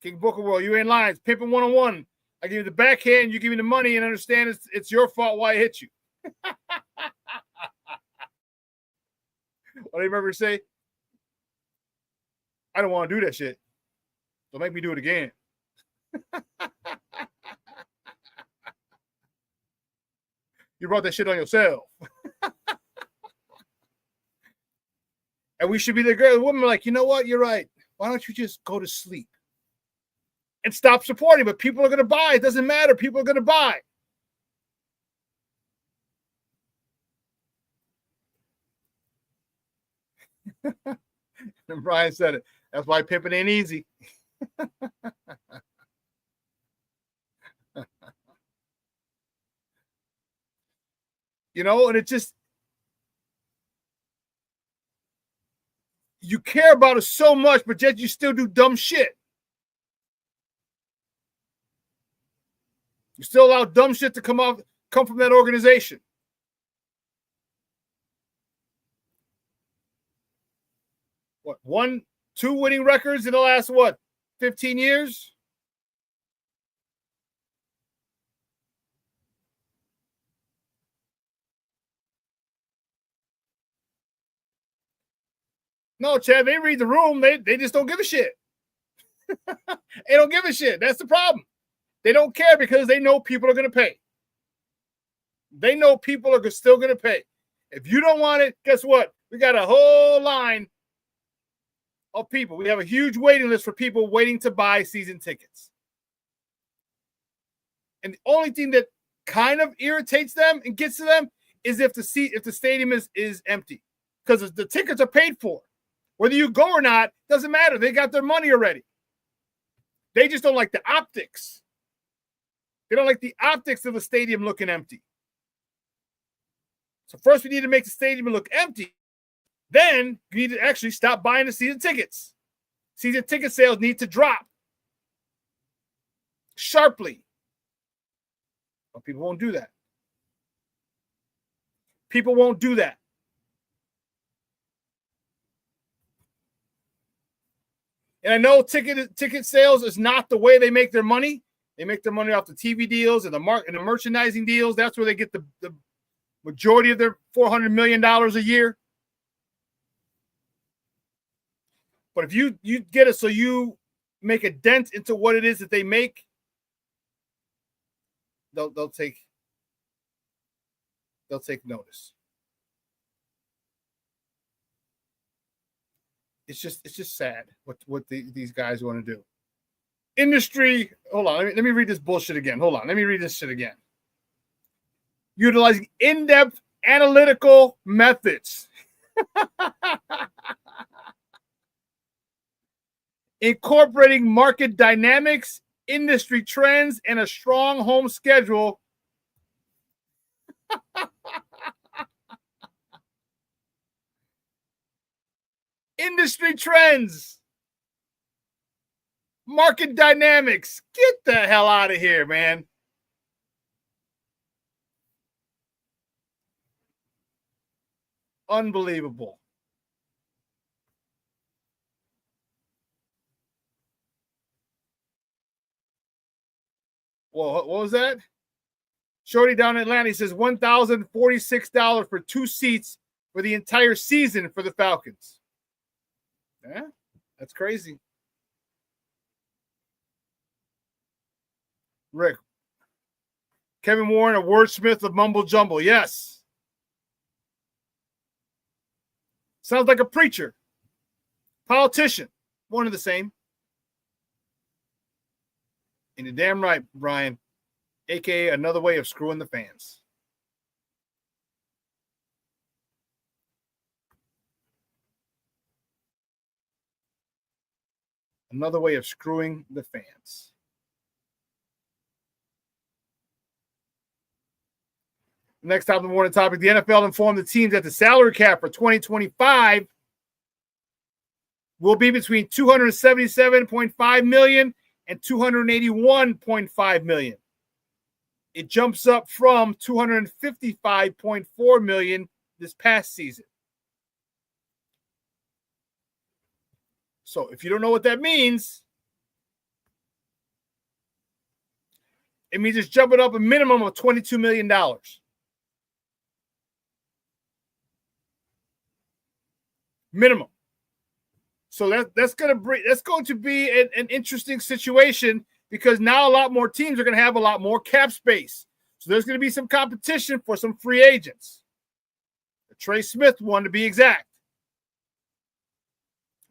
King Booker World, you in lines, pimping one-on-one. I give you the backhand, you give me the money, and understand it's your fault why I hit you. What do you remember to say? I don't want to do that shit. Don't make me do it again. You brought that shit on yourself. And we should be the woman like, you know what? You're right. Why don't you just go to sleep and stop supporting? But people are going to buy. It doesn't matter. People are going to buy. And Brian said it. That's why pimping ain't easy. You know, and it just, you care about it so much, but yet you still do dumb shit. You still allow dumb shit to come from that organization. What, 2 winning records in the last, 15 years? No, Chad, they read the room. They just don't give a shit. They don't give a shit. That's the problem. They don't care because they know people are going to pay. They know people are still going to pay. If you don't want it, guess what? We got a whole line of people. We have a huge waiting list for people waiting to buy season tickets. And the only thing that kind of irritates them and gets to them is if the stadium is empty, because the tickets are paid for. Whether you go or not, doesn't matter. They got their money already. They just don't like the optics. They don't like the optics of the stadium looking empty. So first we need to make the stadium look empty. Then you need to actually stop buying the season tickets. Season ticket sales need to drop sharply. But people won't do that. People won't do that. And I know ticket sales is not the way they make their money. They make their money off the TV deals and the merchandising deals. That's where they get the majority of their $400 million a year. But if you get it so you make a dent into what it is that they make, they'll take notice. It's just sad what these guys want to do. Industry, hold on, let me read this bullshit again. Hold on, let me read this shit again. Utilizing in-depth analytical methods. Incorporating market dynamics, industry trends, and a strong home schedule. Industry trends, market dynamics. Get the hell out of here, man. Unbelievable. Well, what was that? Shorty down in Atlanta, he says $1,046 for 2 seats for the entire season for the Falcons. Yeah, that's crazy. Rick. Kevin Warren, a wordsmith of mumble jumble. Yes. Sounds like a preacher. Politician. One of the same. And you're damn right, Brian. AKA another way of screwing the fans. Another way of screwing the fans. Next top of the morning topic, the NFL informed the teams that the salary cap for 2025 will be between $277.5 million and $281.5 million. It jumps up from $255.4 million this past season. So if you don't know what that means, it means it's jumping up a minimum of $22 million. Minimum. So that's going to be an interesting situation, because now a lot more teams are going to have a lot more cap space. So there's going to be some competition for some free agents. Trey Smith one, to be exact.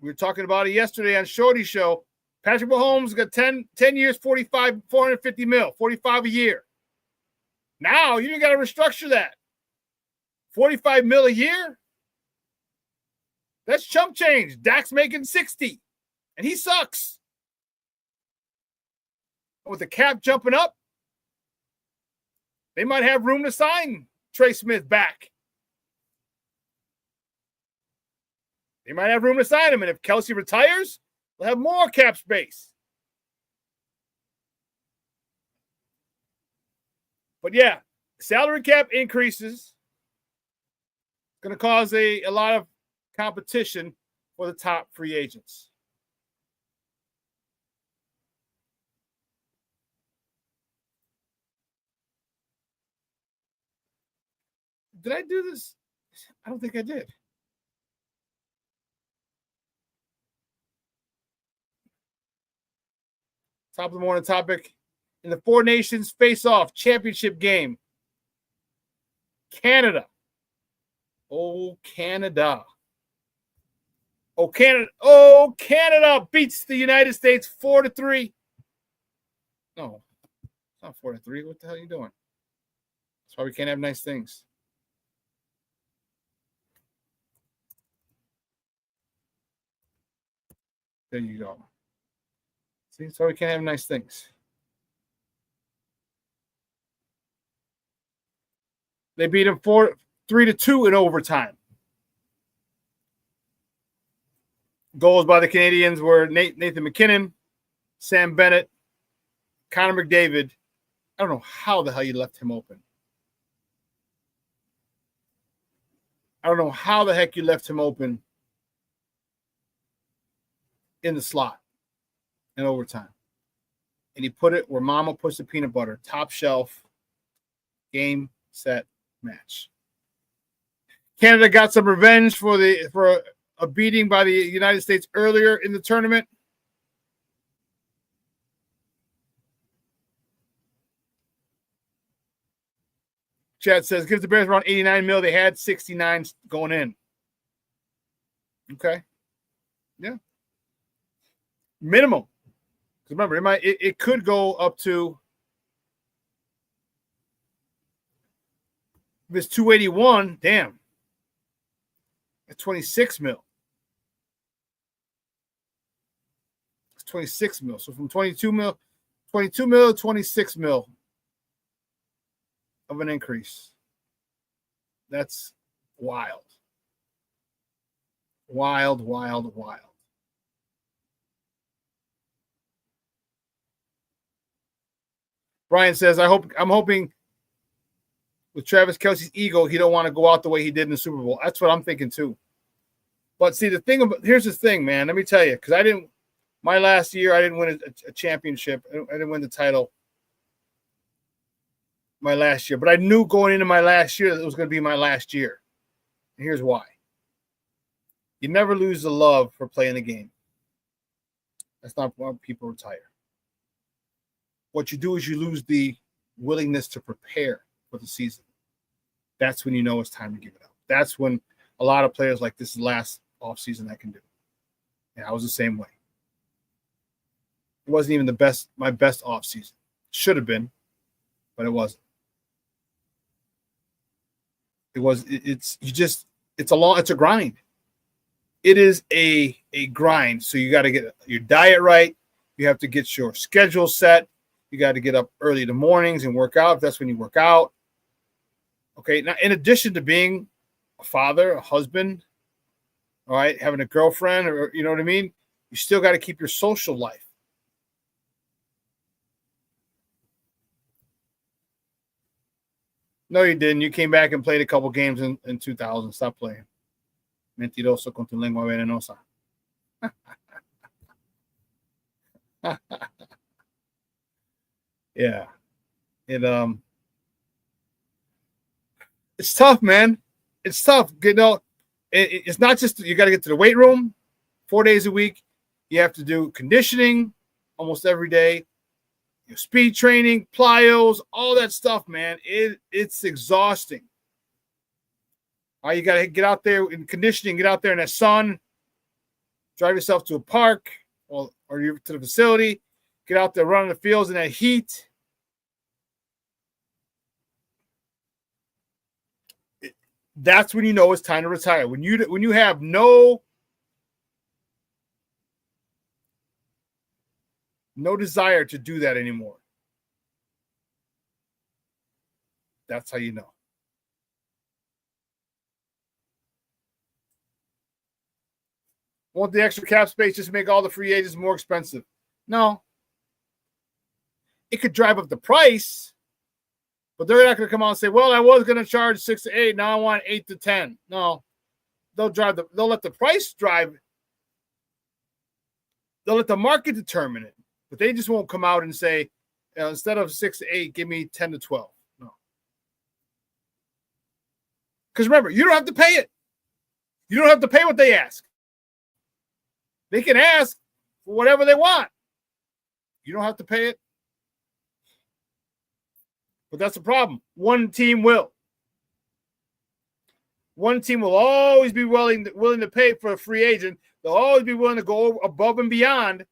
We were talking about it yesterday on Shorty's show. Patrick Mahomes got 10 years, 450 mil, 45 a year. Now you got to restructure that. 45 mil a year? That's chump change. Dak's making 60, and he sucks. With the cap jumping up, they might have room to sign Trey Smith back. They might have room to sign him. And if Kelsey retires, they'll have more cap space. But yeah, salary cap increases. Going to cause a lot of competition for the top free agents. Did I do this? I don't think I did. Top of the morning topic. In the Four Nations Face-Off Championship game, Canada. Oh, Canada. Oh, Canada. Oh, Canada beats the United States 4-3. No, it's not 4-3. What the hell are you doing? That's why we can't have nice things. There you go. See, that's why we can't have nice things. They beat them 3-2 in overtime. Goals by the Canadians were Nathan McKinnon, Sam Bennett, Connor McDavid. I don't know how the hell you left him open. I don't know how the heck you left him open in the slot in overtime. And he put it where Mama puts the peanut butter, top shelf, game, set, match. Canada got some revenge for a beating by the United States earlier in the tournament. Chad says, gives the Bears around 89 mil. They had 69 going in. Okay. Yeah. Minimum. Because remember, it could go up to, if it's 281, damn. At 26 mil. It's 26 mil. So from 22 mil to 26 mil of an increase. That's wild. Wild, wild, wild. Brian says, I'm hoping with Travis Kelce's ego, he don't want to go out the way he did in the Super Bowl. That's what I'm thinking too. But see, here's the thing, man. Let me tell you, because my last year, I didn't win a championship. I didn't win the title my last year. But I knew going into my last year that it was going to be my last year. And here's why. You never lose the love for playing the game. That's not why people retire. What you do is you lose the willingness to prepare for the season. That's when you know it's time to give it up. That's when a lot of players like this last offseason I can do. And I was the same way. It wasn't even my best offseason. Should have been, but it wasn't. It's a grind. It is a grind. So you got to get your diet right. You have to get your schedule set. You got to get up early in the mornings and work out. If that's when you work out. Okay. Now, in addition to being a father, a husband, all right, having a girlfriend, or you know what I mean, you still got to keep your social life. No, you didn't. You came back and played a couple games in 2000. Stop playing. Mentiroso con tu lengua venenosa. Yeah. It's tough, man. It's tough. You know, it's not just you got to get to the weight room 4 days a week. You have to do conditioning almost every day. Speed training, plyos, all that stuff, man. It's exhausting. All right, you got to get out there in conditioning, get out there in the sun, drive yourself to a park or to the facility, get out there, run in the fields in that heat. That's when you know it's time to retire. When you have no desire to do that anymore. That's how you know. Want the extra cap space just to make all the free agents more expensive? No. It could drive up the price, but they're not going to come out and say, well, I was going to charge 6 to 8. Now I want 8 to 10. No. They'll let the price drive. They'll let the market determine it, but they just won't come out and say, instead of 6 to 8, give me 10 to 12. No. Because remember, you don't have to pay it. You don't have to pay what they ask. They can ask for whatever they want. You don't have to pay it. But that's the problem. One team will. One team will always be willing to pay for a free agent. They'll always be willing to go above and beyond,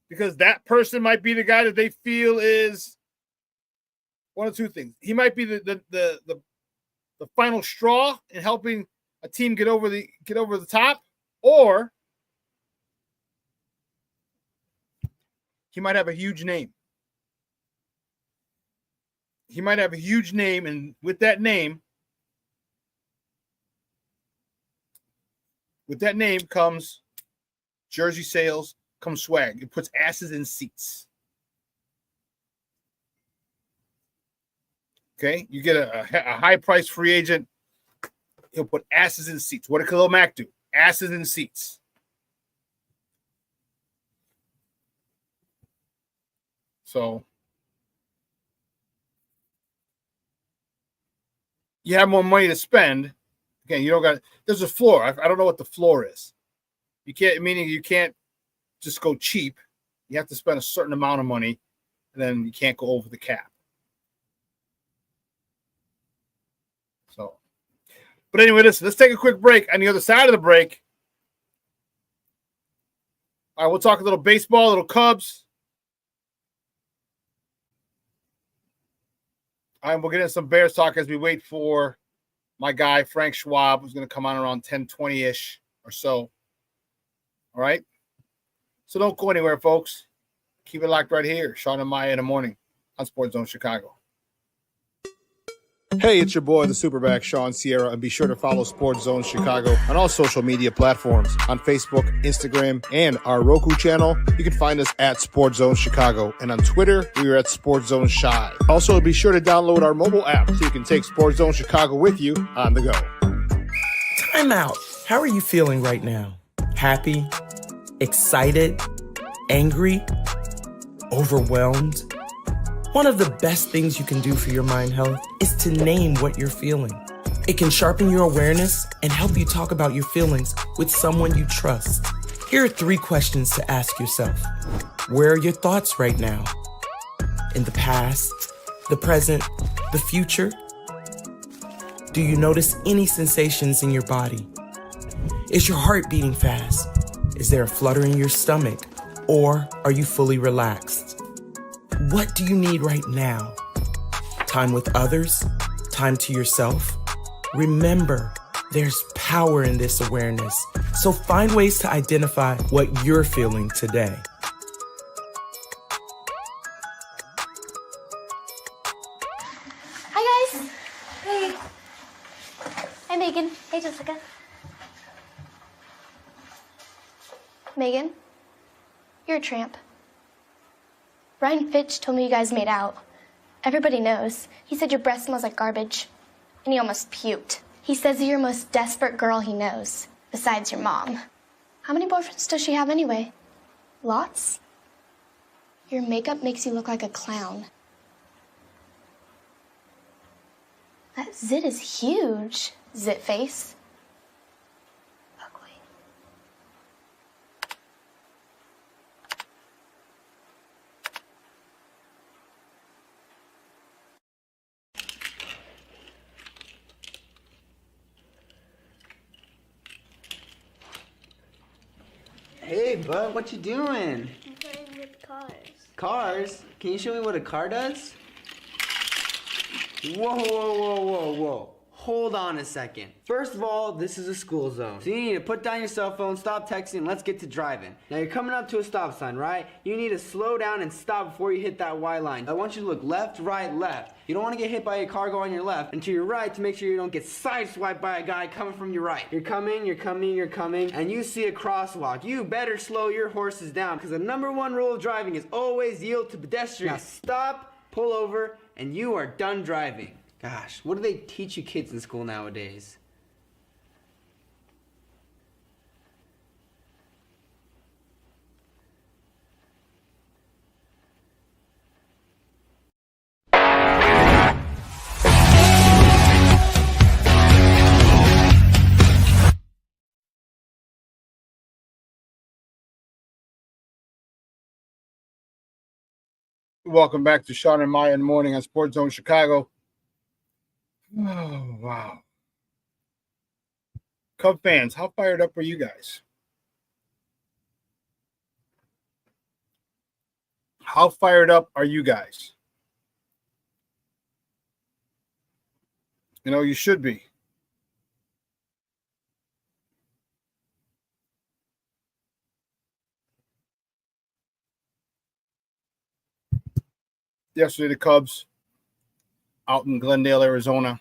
because that person might be the guy that they feel is one of two things. He might be the final straw in helping a team get over the top, or he might have a huge name. He might have a huge name, and with that name comes jersey sales, comes swag. It puts asses in seats. Okay, you get a high-priced free agent, he'll put asses in seats. What did Khalil Mack do? Asses in seats. So you have more money to spend. Again, you don't got. There's a floor. I don't know what the floor is. You can't just go cheap. You have to spend a certain amount of money, and then you can't go over the cap. So, but anyway, listen. Let's take a quick break. On the other side of the break, all right, we'll talk a little baseball, a little Cubs. All right, we'll get into some Bears talk as we wait for my guy, Frank Schwab, who's going to come on around 10:20-ish or so. All right? So don't go anywhere, folks. Keep it locked right here. Shawn and Maya in the morning on Sports Zone Chicago. Hey, it's your boy, the SuperBack, Shawn Sierra, and be sure to follow Sports Zone Chicago on all social media platforms, on Facebook, Instagram, and our Roku channel. You can find us at Sports Zone Chicago, and on Twitter, we are at Sports Zone Shy. Also, be sure to download our mobile app so you can take Sports Zone Chicago with you on the go. Time out. How are you feeling right now? Happy? Excited? Angry? Overwhelmed? One of the best things you can do for your mind health is to name what you're feeling. It can sharpen your awareness and help you talk about your feelings with someone you trust. Here are 3 questions to ask yourself. Where are your thoughts right now? In the past, the present, the future? Do you notice any sensations in your body? Is your heart beating fast? Is there a flutter in your stomach? Or are you fully relaxed? What do you need right now? Time with others? Time to yourself? Remember, there's power in this awareness. So find ways to identify what you're feeling today. Hi, guys. Hey. Hi, Megan. Hey, Jessica. Megan, you're a tramp. Ryan Fitch told me you guys made out. Everybody knows. He said your breath smells like garbage. And he almost puked. He says you're the most desperate girl he knows, besides your mom. How many boyfriends does she have anyway? Lots? Your makeup makes you look like a clown. That zit is huge, zit face. Hey, bud, what you doing? I'm playing with cars. Cars? Can you show me what a car does? Whoa, whoa, whoa, whoa, whoa. Hold on a second. First of all, this is a school zone. So you need to put down your cell phone, stop texting, and let's get to driving. Now you're coming up to a stop sign, right? You need to slow down and stop before you hit that Y line. I want you to look left, right, left. You don't want to get hit by a car going on your left, and to your right to make sure you don't get sideswiped by a guy coming from your right. You're coming, and you see a crosswalk. You better slow your horses down, because the #1 rule of driving is always yield to pedestrians. Now stop, pull over, and you are done driving. Gosh, what do they teach you kids in school nowadays? Welcome back to Shawn and Maya in the morning on Sports Zone Chicago. Oh, wow. Cub fans, how fired up are you guys? How fired up are you guys? You know, you should be. Yesterday, the Cubs out in Glendale, Arizona,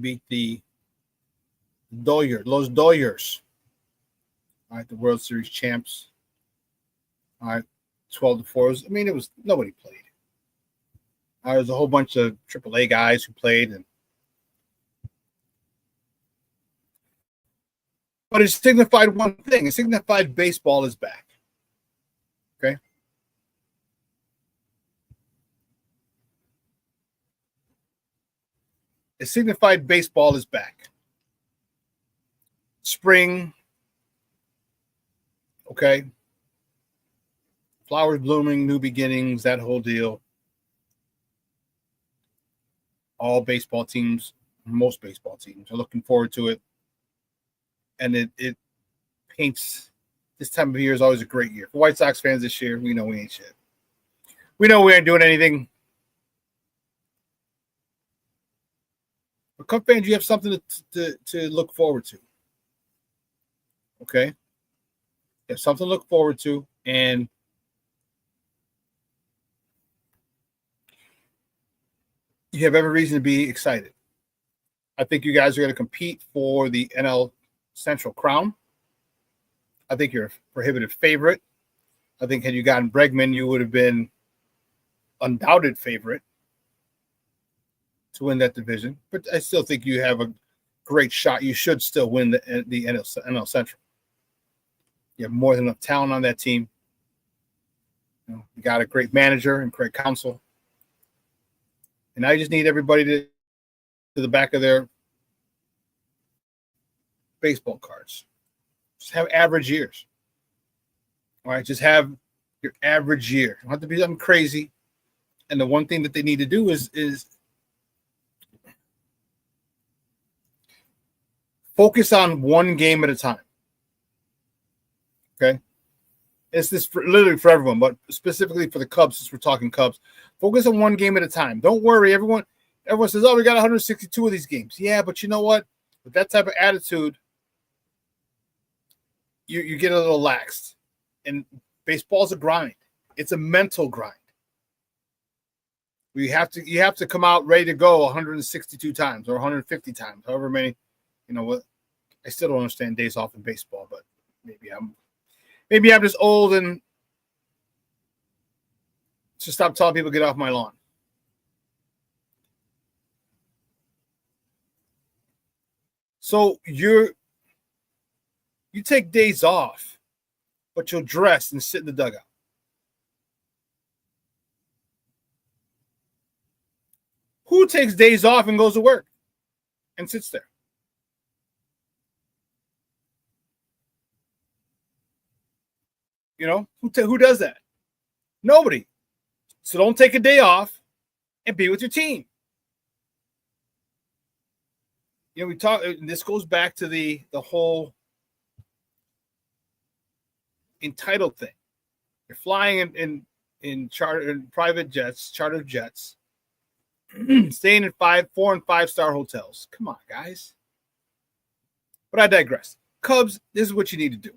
beat the Los Dodgers. All right, the World Series champs. All right, 12-4. I mean, it was nobody played. There was a whole bunch of AAA guys who played, but it signified one thing. It signified baseball is back. Okay. It signified baseball is back. Spring, okay. Flowers blooming, new beginnings, that whole deal. All baseball teams, most baseball teams are looking forward to it. And it paints, this time of year is always a great year. For White Sox fans this year, we know we ain't shit. We know we ain't doing anything. But Cub fans, you have something to look forward to. Okay? You have something to look forward to, and you have every reason to be excited. I think you guys are going to compete for the NL Central crown. I think you're a prohibitive favorite. I think had you gotten Bregman, you would have been undoubted favorite to win that division, but I still think you have a great shot. You should still win the NL Central. You have more than enough talent on that team. You got a great manager and great counsel. And I just need everybody to the back of their baseball cards. Just have average years. All right, just have your average year. You don't have to be something crazy. And the one thing that they need to do is focus on one game at a time. Okay? It's this literally for everyone, but specifically for the Cubs, since we're talking Cubs. Focus on one game at a time. Don't worry. Everyone says, oh, we got 162 of these games. Yeah, but you know what? With that type of attitude, you get a little laxed. And baseball's a grind. It's a mental grind. You have to come out ready to go 162 times or 150 times, however many. You know what? I still don't understand days off in baseball, but maybe I'm just old and just stop telling people get off my lawn. So you take days off, but you'll dress and sit in the dugout. Who takes days off and goes to work and sits there? You know, who does that? Nobody. So don't take a day off and be with your team. You know, we talk. This goes back to the whole entitled thing. You're flying in private jets, chartered jets, staying in 4 and 5 star hotels. Come on, guys. But I digress. Cubs, this is what you need to do.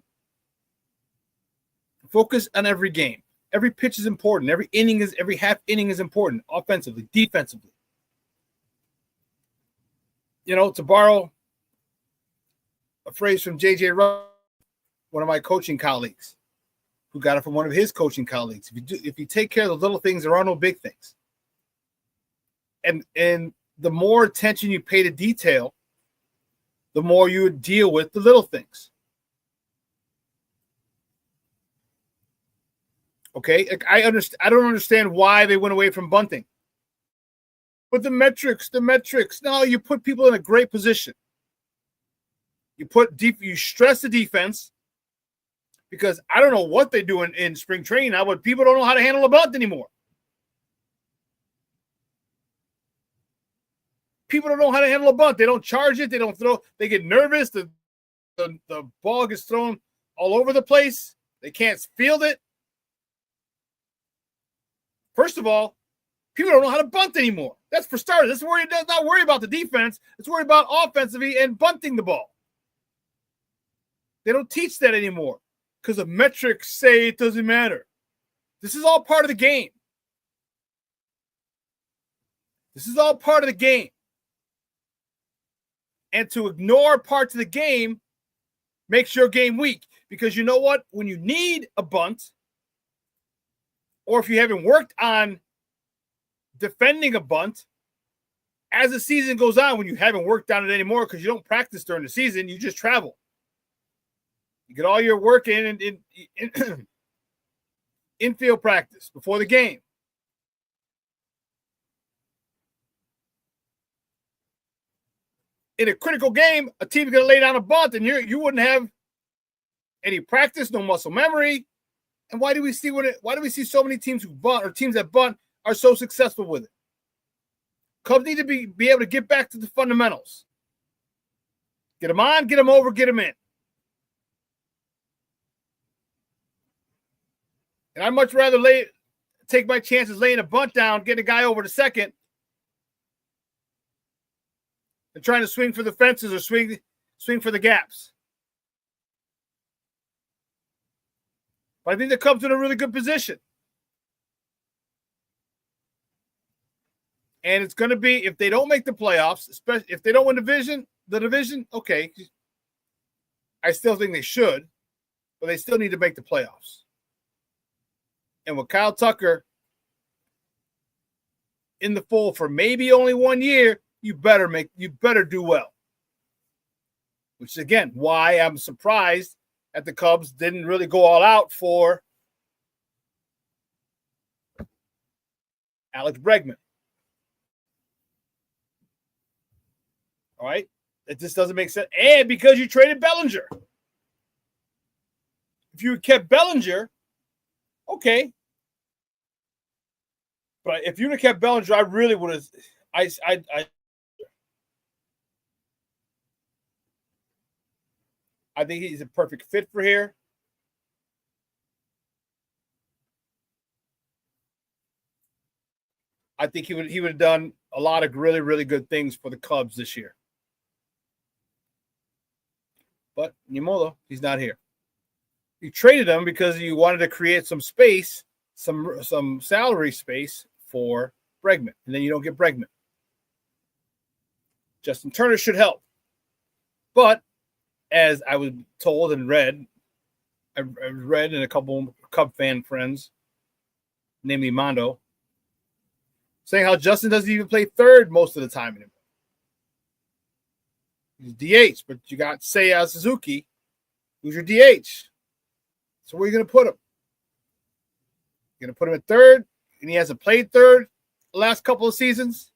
Focus on every game. Every pitch is important. Every half inning is important, offensively, defensively. You know, to borrow a phrase from J.J. Rudd, one of my coaching colleagues, who got it from one of his coaching colleagues. If you take care of the little things, there are no big things. And the more attention you pay to detail, the more you would deal with the little things. Okay, I don't understand why they went away from bunting. But the metrics. No, you put people in a great position. You stress the defense, because I don't know what they do in spring training now, but people don't know how to handle a bunt anymore. People don't know how to handle a bunt. They don't charge it. They don't throw. They get nervous. The ball gets thrown all over the place. They can't field it. First of all, people don't know how to bunt anymore. That's for starters. That's where it does not worry about the defense. It's worried about offensively and bunting the ball. They don't teach that anymore because the metrics say it doesn't matter. This is all part of the game. This is all part of the game. And to ignore parts of the game makes your game weak, because you know what? When you need a bunt, or if you haven't worked on defending a bunt, as the season goes on, when you haven't worked on it anymore because you don't practice during the season, you just travel. You get all your work in infield practice before the game. In a critical game, a team's going to lay down a bunt, and you wouldn't have any practice, no muscle memory. And why do we see so many teams who bunt, or teams that bunt, are so successful with it? Cubs need to be able to get back to the fundamentals. Get them on, get them over, get them in. And I'd much rather take my chances laying a bunt down, getting a guy over to second, than trying to swing for the fences or swing for the gaps. But I think the Cubs are in a really good position. And it's going to be, if they don't make the playoffs, especially if they don't win the division, okay. I still think they should, but they still need to make the playoffs. And with Kyle Tucker in the fold for maybe only 1 year, you better do well. Which is, again, why I'm surprised that the Cubs didn't really go all out for Alex Bregman. All right? It just doesn't make sense. And because you traded Bellinger. If you had kept Bellinger, okay. But if you'd have kept Bellinger, I really would have. I think he's a perfect fit for here. I think he would have done a lot of really, really good things for the Cubs this year. But Nimolo, he's not here. You traded him because you wanted to create some space, some salary space for Bregman, and then you don't get Bregman. Justin Turner should help. But as I was told and read, I read in a couple Cub fan friends, namely Mondo, saying how Justin doesn't even play third most of the time anymore. He's DH, but you got Seiya Suzuki, who's your DH. So where are you going to put him? You're going to put him at third, and he hasn't played third the last couple of seasons.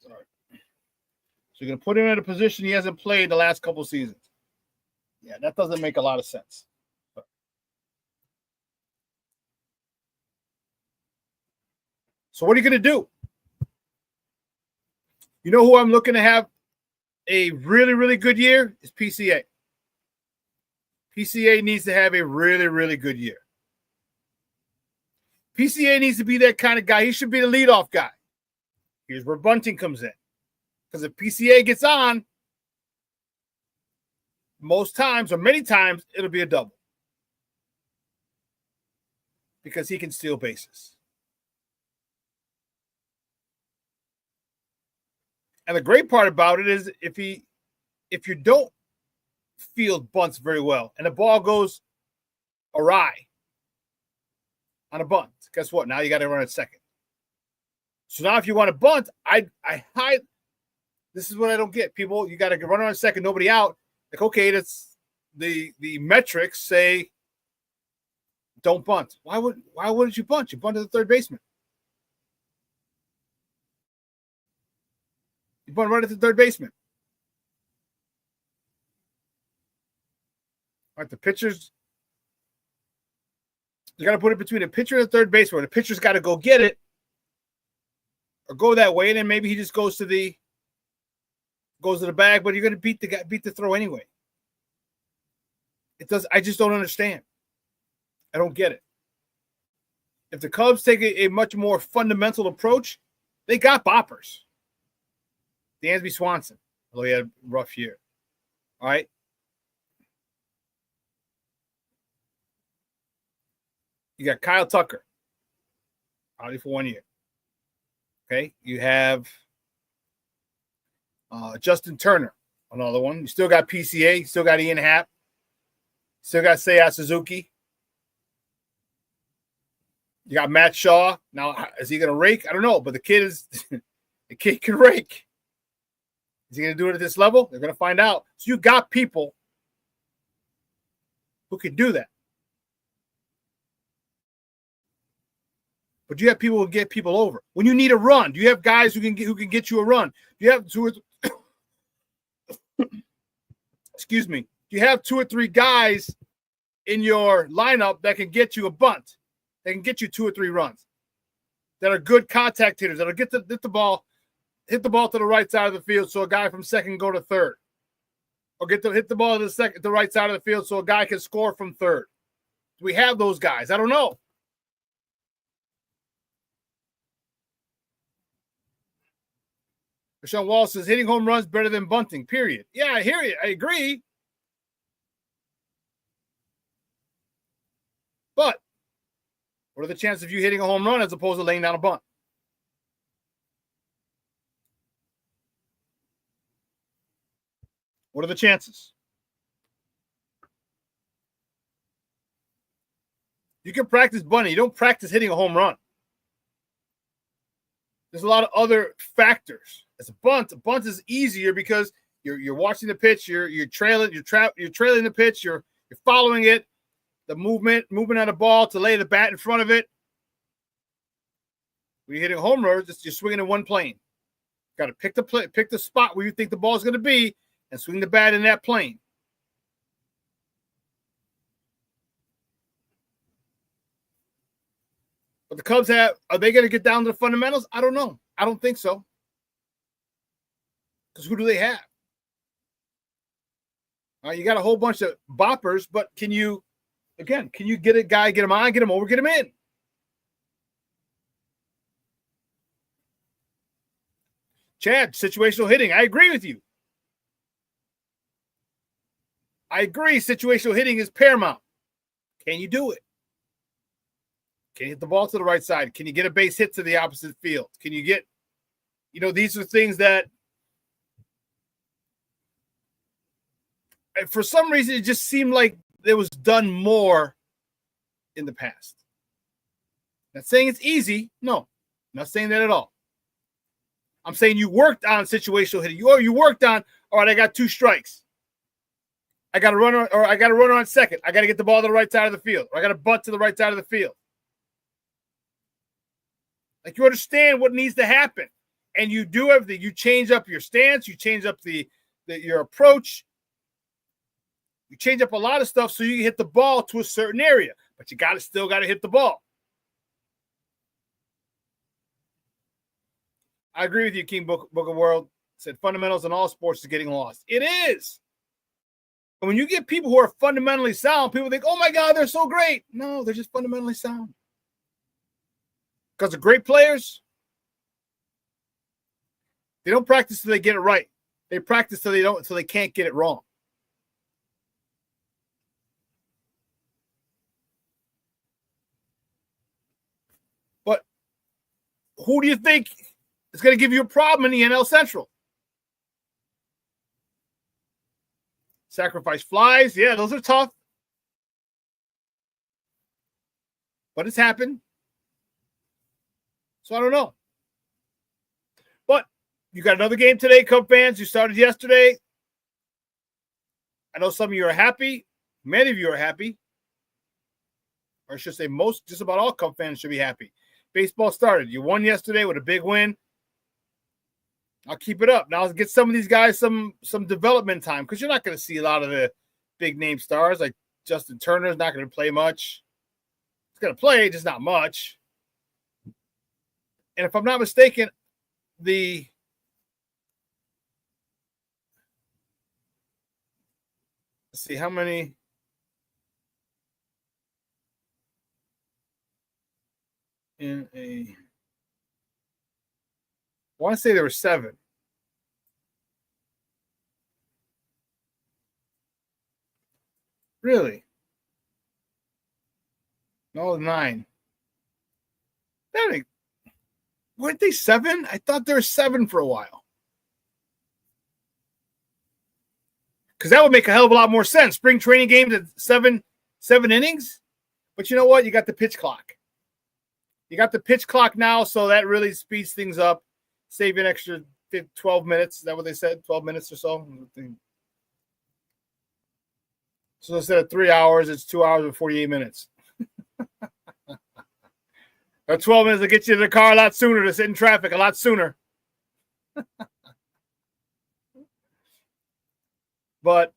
Sorry. So you're going to put him in a position he hasn't played the last couple of seasons. Yeah, that doesn't make a lot of sense. So what are you going to do? You know who I'm looking to have a really, really good year? Is PCA. PCA needs to have a really, really good year. PCA needs to be that kind of guy. He should be the leadoff guy. Here's where bunting comes in. Because if PCA gets on, most times or many times, it'll be a double. Because he can steal bases. And the great part about it is if you don't field bunts very well and the ball goes awry on a bunt, guess what? Now you got to run at second. So now if you want to bunt, I hide. This is what I don't get. People, you got to run on second, nobody out. Like, okay, that's the metrics say don't bunt. Why wouldn't you bunt? You bunt to the third baseman. You bunt right at the third baseman. All right, the pitchers, you got to put it between the pitcher and the third baseman. The pitcher's got to go get it or go that way, and then maybe he just goes to the bag, but you're going to beat the throw anyway. I just don't understand. I don't get it. If the Cubs take a much more fundamental approach, they got boppers. Dansby Swanson, although he had a rough year. All right. You got Kyle Tucker, probably for 1 year. Okay. You have Justin Turner, another one. You still got PCA. You still got Ian Happ. Still got Seiya Suzuki. You got Matt Shaw. Now, is he going to rake? I don't know, but the kid can rake. Is he going to do it at this level? They're going to find out. So you got people who can do that. But you have people who get people over. When you need a run, do you have guys who can get you a run? Do you have excuse me. Do you have 2 or 3 guys in your lineup that can get you a bunt? They can get you 2 or 3 runs that are good contact hitters, that'll hit the ball to the right side of the field so a guy from second can go to third. Or hit the ball to the right side of the field so a guy can score from third. Do we have those guys? I don't know. Sean Wall says hitting home runs better than bunting, period. Yeah, I hear you. I agree. But what are the chances of you hitting a home run as opposed to laying down a bunt? What are the chances? You can practice bunting. You don't practice hitting a home run. There's a lot of other factors. As a bunt is easier because you're watching the pitch, you're trailing the pitch, you're following it, the movement on the ball to lay the bat in front of it. When you're hitting a home run, you're swinging in one plane. Got to pick the spot where you think the ball is going to be and swing the bat in that plane. But the Cubs are they going to get down to the fundamentals? I don't know. I don't think so. Because who do they have? You got a whole bunch of boppers, but can you get a guy, get him on, get him over, get him in? Chad, situational hitting. I agree with you. I agree. Situational hitting is paramount. Can you do it? Can you hit the ball to the right side? Can you get a base hit to the opposite field? Can you get, these are things that for some reason it just seemed like it was done more in the past. Not saying it's easy. No, not saying that at all. I'm saying you worked on situational hitting. You worked on, all right, I got 2 strikes. I got a runner, or I got a runner on second. I got to get the ball to the right side of the field. Or I got to bunt to the right side of the field. Like, you understand what needs to happen. And you do everything. You change up your stance. You change up your approach. You change up a lot of stuff so you can hit the ball to a certain area. But you still got to hit the ball. I agree with you, King Book of World. Said fundamentals in all sports is getting lost. It is. And when you get people who are fundamentally sound, people think, oh my God, they're so great. No, they're just fundamentally sound. Because they're great players. They don't practice till they get it right. They practice till they can't get it wrong. But who do you think is going to give you a problem in the NL Central? Sacrifice flies. Yeah, those are tough. But it's happened. So I don't know. But you got another game today, Cub fans. You started yesterday. I know some of you are happy. Many of you are happy. Or I should say just about all Cub fans should be happy. Baseball started. You won yesterday with a big win. I'll keep it up. Now let's get some of these guys some development time, because you're not going to see a lot of the big name stars. Like Justin Turner's not going to play much. He's going to play, just not much. And if I'm not mistaken, let's see how many. I want to say there were 7. Really? No, 9. Weren't they 7? I thought there were 7 for a while. Because that would make a hell of a lot more sense. Spring training games at 7 innings. But you know what? You got the pitch clock. You got the pitch clock now, so that really speeds things up. Save an extra 12 minutes. Is that what they said? 12 minutes or so? So instead of 3 hours, it's 2 hours and 48 minutes. Or 12 minutes to get you to the car a lot sooner, to sit in traffic a lot sooner. But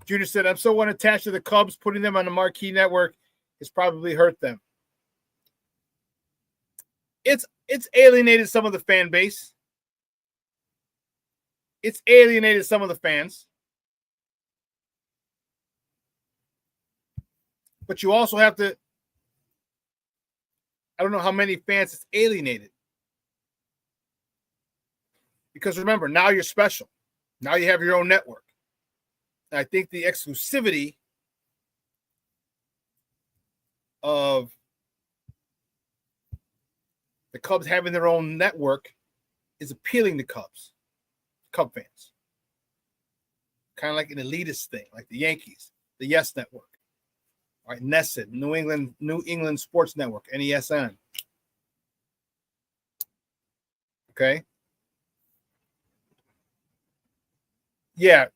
Junior said, I'm so unattached to the Cubs, putting them on the marquee network has probably hurt them. It's alienated some of the fan base. It's alienated some of the fans. But you also have to, I don't know how many fans it's alienated. Because remember, now you're special. Now you have your own network. And I think the exclusivity of the Cubs having their own network is appealing to Cub fans. Kind of like an elitist thing, like the Yankees, the Yes Network. All right, NESN, New England Sports Network, NESN. Okay. Yeah.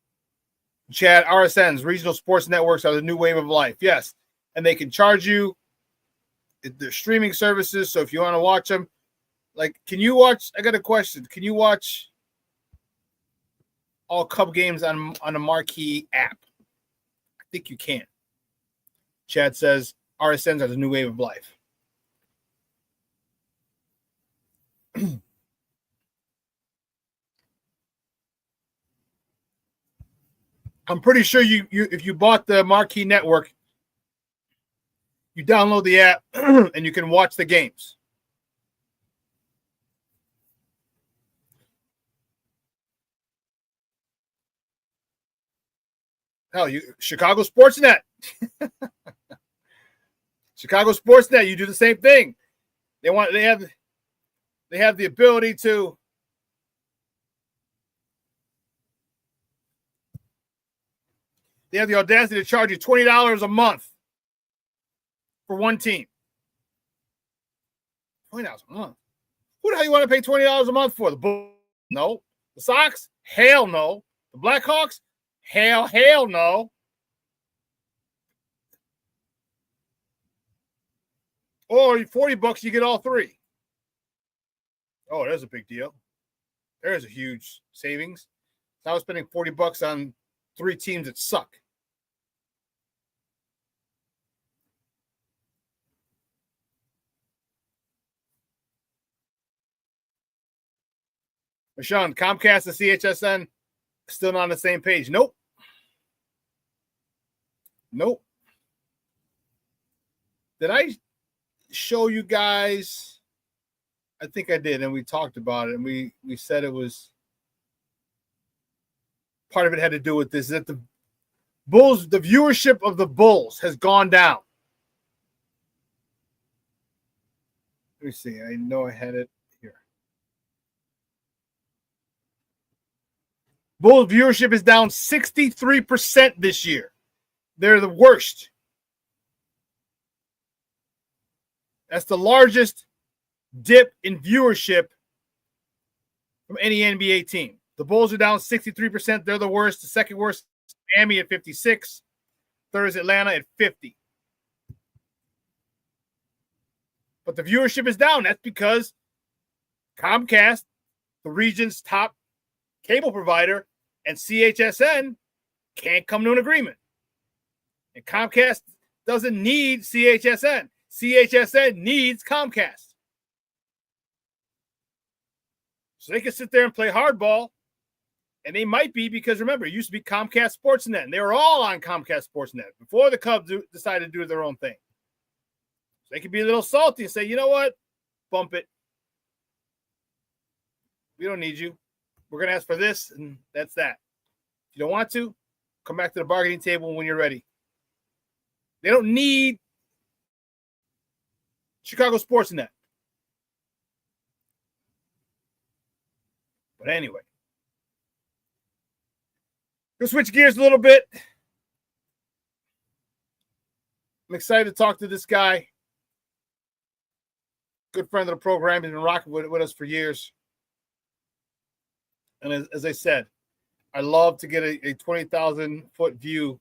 Chad, RSNs, regional sports networks are the new wave of life. Yes. And they can charge you. They're streaming services. So if you want to watch them, like, can you watch? I got a question. Can you watch all Cub games on a marquee app? I think you can. Chad says RSNs are the new wave of life. I'm pretty sure you if you bought the marquee network, you download the app and you can watch the games. Hell, Chicago Sportsnet. Chicago Sportsnet, you do the same thing. They have the ability to they have the audacity to charge you $20 a month for one team. $20 a month. Who the hell you want to pay $20 a month for? The Bulls? No. The Sox? Hell no. The Blackhawks? Hell no. Or $40, you get all 3. Oh, there's a big deal. There's a huge savings. So I was spending $40 on 3 teams that suck. But Shawn, Comcast and CHSN still not on the same page. Nope. Did I show you guys? I think I did, and we talked about it, and we said it was part of it had to do with this, that the Bulls, the viewership of the Bulls has gone down. Let me see. I know I had it here. Bulls viewership is down 63% this year. They're the worst. That's the largest dip in viewership from any NBA team. The Bulls are down 63%. They're the worst. The second worst is Miami at 56. Third is Atlanta at 50. But the viewership is down. That's because Comcast, the region's top cable provider, and CHSN can't come to an agreement. And Comcast doesn't need CHSN. CHSN needs Comcast. So they can sit there and play hardball. And they might be, because remember, it used to be Comcast Sportsnet. And they were all on Comcast Sportsnet before the Cubs decided to do their own thing. So they could be a little salty and say, you know what? Bump it. We don't need you. We're going to ask for this, and that's that. If you don't want to, come back to the bargaining table when you're ready. They don't need Chicago Sportsnet. But anyway, we'll switch gears a little bit. I'm excited to talk to this guy. Good friend of the program. He's been rocking with us for years. And as I said, I love to get a 20,000-foot view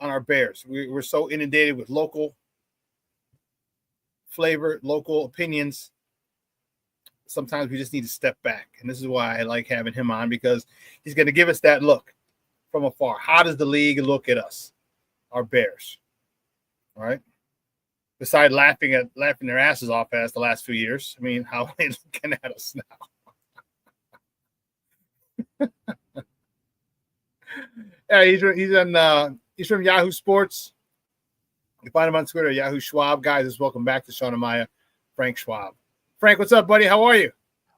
on our Bears. We're so inundated with local flavor, local opinions. Sometimes we just need to step back. And this is why I like having him on, because he's going to give us that look from afar. How does the league look at us, our Bears? All right. Besides laughing their asses off at us the last few years. I mean, how are they looking at us now? Yeah, he's from Yahoo Sports. You can find him on Twitter, Yahoo Schwab. Guys, welcome back to Shawn and Maya, Frank Schwab. Frank, what's up, buddy? How are you?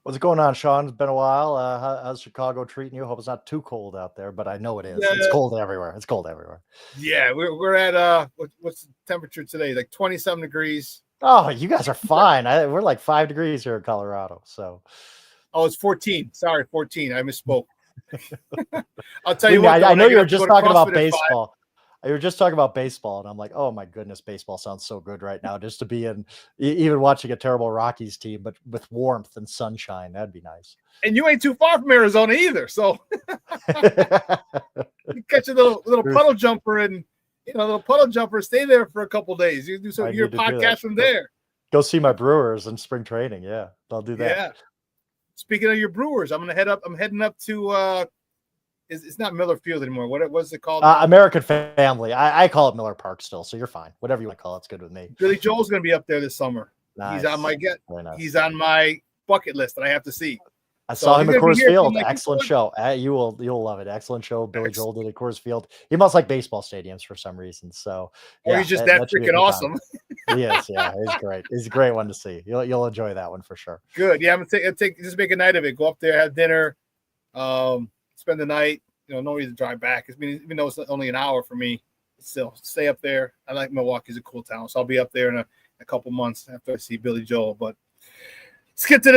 What's going on, Shawn? It's been a while. How's Chicago treating you? Hope it's not too cold out there, but I know it is. Yeah. It's cold everywhere. It's cold everywhere. Yeah, we're at what's the temperature today? Like 27 degrees. Oh, you guys are fine. We're like 5 degrees here in Colorado. So, it's 14. Sorry, 14. I misspoke. I'll tell you what. I know you were just talking about baseball. You were just talking about baseball, and I'm like, oh my goodness, baseball sounds so good right now. Just to be in, even watching a terrible Rockies team, but with warmth and sunshine, that'd be nice. And you ain't too far from Arizona either, so you catch a little puddle jumper and stay there for a couple days. You do your podcast from there. Go see my Brewers in spring training. Yeah, I'll do that. Yeah. Speaking of your Brewers, I'm heading up to. It's not Miller Field anymore. What's it called? American Family. I call it Miller Park still. So you're fine. Whatever you want to call it, it's good with me. Billy Joel's going to be up there this summer. Nice. He's on my bucket list that I have to see. I saw him at Coors Field. Excellent show. You'll love it. Excellent show. Billy Joel did at Coors Field. He must like baseball stadiums for some reason. So he's just that freaking awesome. He is. Yeah, he's great. He's a great one to see. You'll enjoy that one for sure. Good. Yeah, I'm gonna just make a night of it. Go up there, have dinner, spend the night. No reason to drive back. Even though it's only an hour for me, still stay up there. I like Milwaukee's a cool town, so I'll be up there in a couple months after I see Billy Joel. But let's get to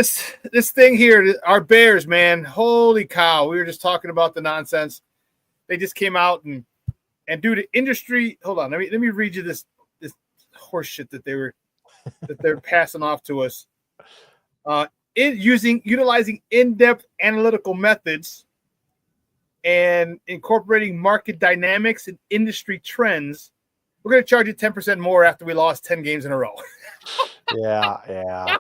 this thing here. Our Bears, man. Holy cow. We were just talking about the nonsense. They just came out and due to industry. Hold on. Let me read you this horse shit that they're passing off to us. Utilizing in-depth analytical methods and incorporating market dynamics and industry trends, we're going to charge you 10% more after we lost 10 games in a row. Yeah.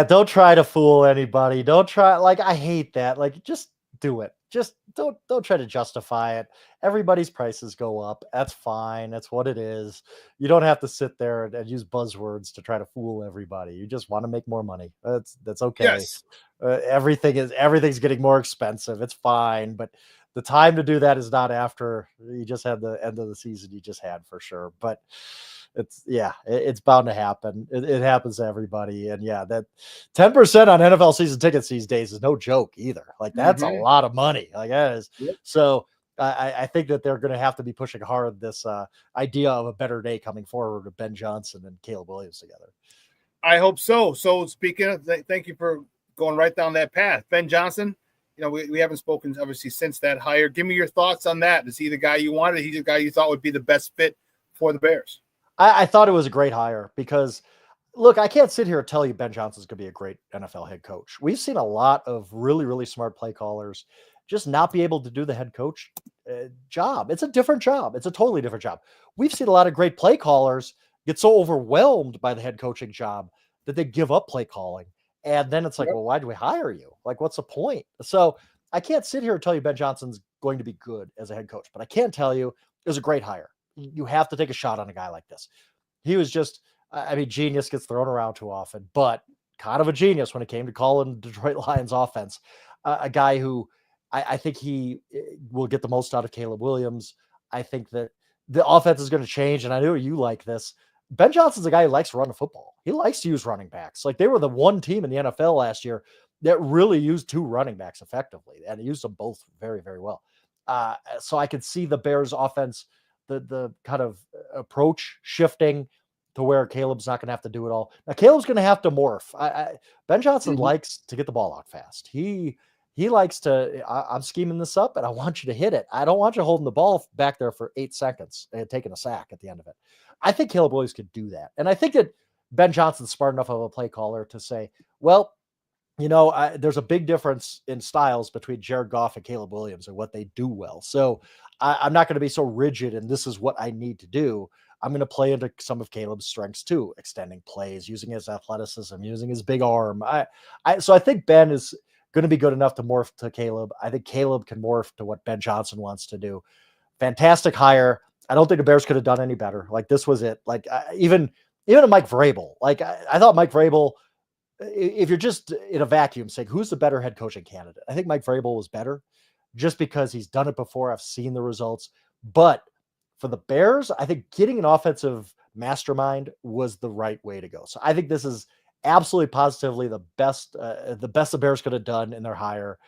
Don't try to fool anybody. Don't try. I hate that. Just do it. Just don't try to justify it. Everybody's prices go up. That's fine. That's what it is. You don't have to sit there and use buzzwords to try to fool everybody. You just want to make more money. That's okay. Yes. Everything's getting more expensive. It's fine, but the time to do that is not after you just had the end of the season you just had, for sure. But it's bound to happen. It happens to everybody. And yeah, that 10% on NFL season tickets these days is no joke either. Like that's a lot of money. Like that is. So I think that they're going to have to be pushing hard this idea of a better day coming forward with Ben Johnson and Caleb Williams together. I hope so. So speaking of, thank you for going right down that path. Ben Johnson, we haven't spoken obviously since that hire. Give me your thoughts on that. Is he the guy you wanted? He's the guy you thought would be the best fit for the Bears? I thought it was a great hire because, look, I can't sit here and tell you Ben Johnson's going to be a great NFL head coach. We've seen a lot of really, really smart play callers just not be able to do the head coach job. It's a different job. It's a totally different job. We've seen a lot of great play callers get so overwhelmed by the head coaching job that they give up play calling. And then it's like, well, why do we hire you? Like, what's the point? So I can't sit here and tell you Ben Johnson's going to be good as a head coach, but I can tell you it was a great hire. You have to take a shot on a guy like this. He was just, genius gets thrown around too often, but kind of a genius when it came to calling Detroit Lions offense. A guy who I think he will get the most out of Caleb Williams. I think that the offense is going to change, and I know you like this. Ben Johnson's a guy who likes to run the football. He likes to use running backs. Like they were the one team in the NFL last year that really used two running backs effectively, and he used them both very, very well. So I could see the Bears offense, the kind of approach shifting to where Caleb's not going to have to do it all. Now Caleb's going to have to morph. Ben Johnson likes to get the ball out fast. He likes to, I'm scheming this up and I want you to hit it. I don't want you holding the ball back there for 8 seconds and taking a sack at the end of it. I think Caleb Williams could do that. And I think that Ben Johnson's smart enough of a play caller to say, well, there's a big difference in styles between Jared Goff and Caleb Williams and what they do well. So I'm not going to be so rigid and this is what I need to do. I'm going to play into some of Caleb's strengths too, extending plays, using his athleticism, using his big arm. So I think Ben is going to be good enough to morph to Caleb. I think Caleb can morph to what Ben Johnson wants to do. Fantastic hire. I don't think the Bears could have done any better. Like this was it. Like even Mike Vrabel. Like I thought Mike Vrabel, if you're just in a vacuum saying who's the better head coaching candidate, I think Mike Vrabel was better just because he's done it before. I've seen the results. But for the Bears, I think getting an offensive mastermind was the right way to go. So I think this is absolutely positively the best the Bears could have done in their hire.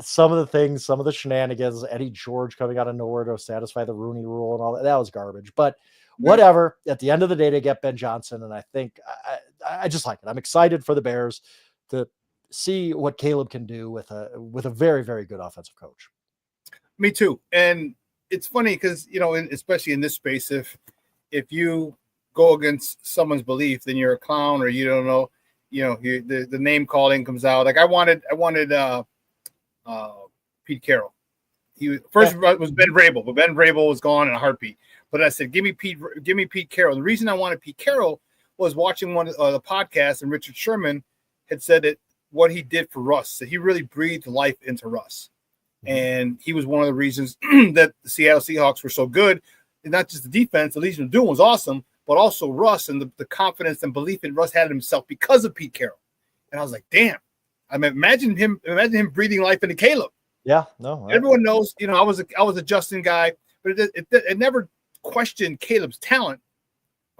Some of the things, some of the shenanigans, Eddie George coming out of nowhere to satisfy the Rooney rule and all that was garbage. But whatever, at the end of the day, they get Ben Johnson. And I think I just like it. I'm excited for the Bears to see what Caleb can do with a very, very good offensive coach. Me too. And it's funny because, especially in this space, if you go against someone's belief, then you're a clown or you don't know, the name calling comes out. Like I wanted Pete Carroll. He first was Ben Vrabel, but Ben Vrabel was gone in a heartbeat. But I said, give me Pete Carroll. The reason I wanted Pete Carroll was watching one of the podcasts, and Richard Sherman had said that what he did for Russ, that he really breathed life into Russ. And he was one of the reasons that the Seattle Seahawks were so good. And not just the defense, the Legion of Doom was awesome, but also Russ and the confidence and belief in Russ had in himself because of Pete Carroll. And I was like, damn. I mean, imagine him breathing life into Caleb. Yeah, no. Everyone knows, I was a Justin guy, but it never questioned Caleb's talent.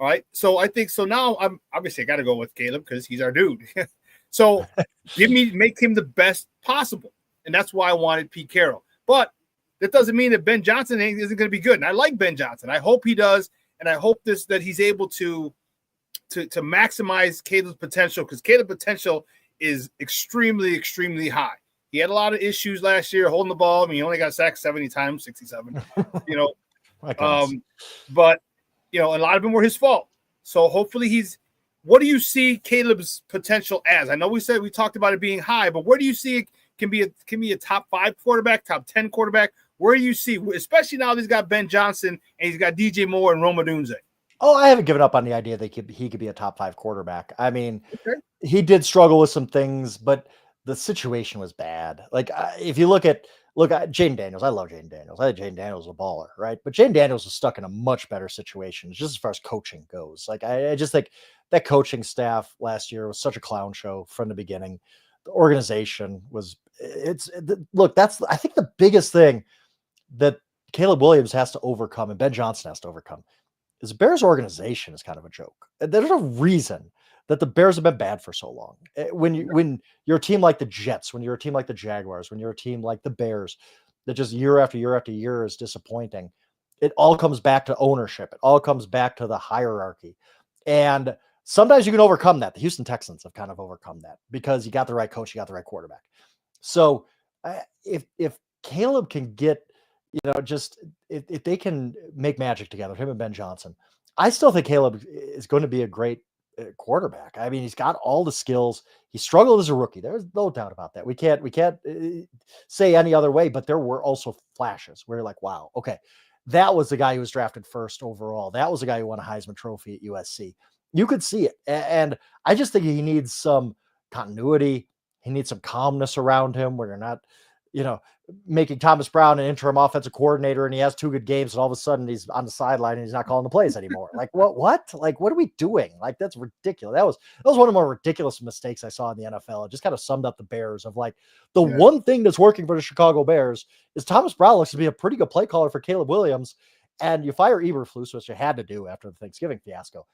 All right. So I think so now I got to go with Caleb because he's our dude. So make him the best possible. And that's why I wanted Pete Carroll. But that doesn't mean that Ben Johnson isn't going to be good. And I like Ben Johnson. I hope he does. And I hope that he's able to maximize Caleb's potential, because Caleb's potential is extremely, extremely high. He had a lot of issues last year holding the ball. I mean, he only got sacked 70 times, 67, but a lot of them were his fault. So hopefully what do you see Caleb's potential as? I know we talked about it being high, but where do you see it can be a top 5 quarterback, top 10 quarterback? Where do you see, especially now that he's got Ben Johnson and he's got DJ Moore and Roma Dunze? Oh, I haven't given up on the idea that he could be a top 5 quarterback. I mean, He did struggle with some things, but the situation was bad. Like if you look at Jaden Daniels, I love Jaden Daniels. I think Jaden Daniels is a baller, right? But Jaden Daniels was stuck in a much better situation just as far as coaching goes. Like I just think that coaching staff last year was such a clown show from the beginning. The organization was that's I think the biggest thing that Caleb Williams has to overcome and Ben Johnson has to overcome is the Bears organization is kind of a joke. There's a reason that the Bears have been bad for so long. When you're a team like the Jets, when you're a team like the Jaguars, when you're a team like the Bears, that just year after year after year is disappointing, it all comes back to ownership. It all comes back to the hierarchy. And sometimes you can overcome that. The Houston Texans have kind of overcome that because you got the right coach, you got the right quarterback. So if Caleb can get, just if they can make magic together, him and Ben Johnson, I still think Caleb is going to be a great quarterback. I mean, he's got all the skills. He struggled as a rookie. There's no doubt about that. We can't say any other way, but there were also flashes where you're like, wow, okay, that was the guy who was drafted first overall. That was the guy who won a Heisman Trophy at USC. You could see it. And I just think he needs some continuity. He needs some calmness around him where you're not, making Thomas Brown an interim offensive coordinator and he has 2 good games and all of a sudden he's on the sideline and he's not calling the plays anymore. Like what? Like, what are we doing? Like, that's ridiculous. That was one of the more ridiculous mistakes I saw in the NFL. It just kind of summed up the Bears of like the one thing that's working for the Chicago Bears is Thomas Brown looks to be a pretty good play caller for Caleb Williams. And you fire Eberflus, which you had to do after the Thanksgiving fiasco.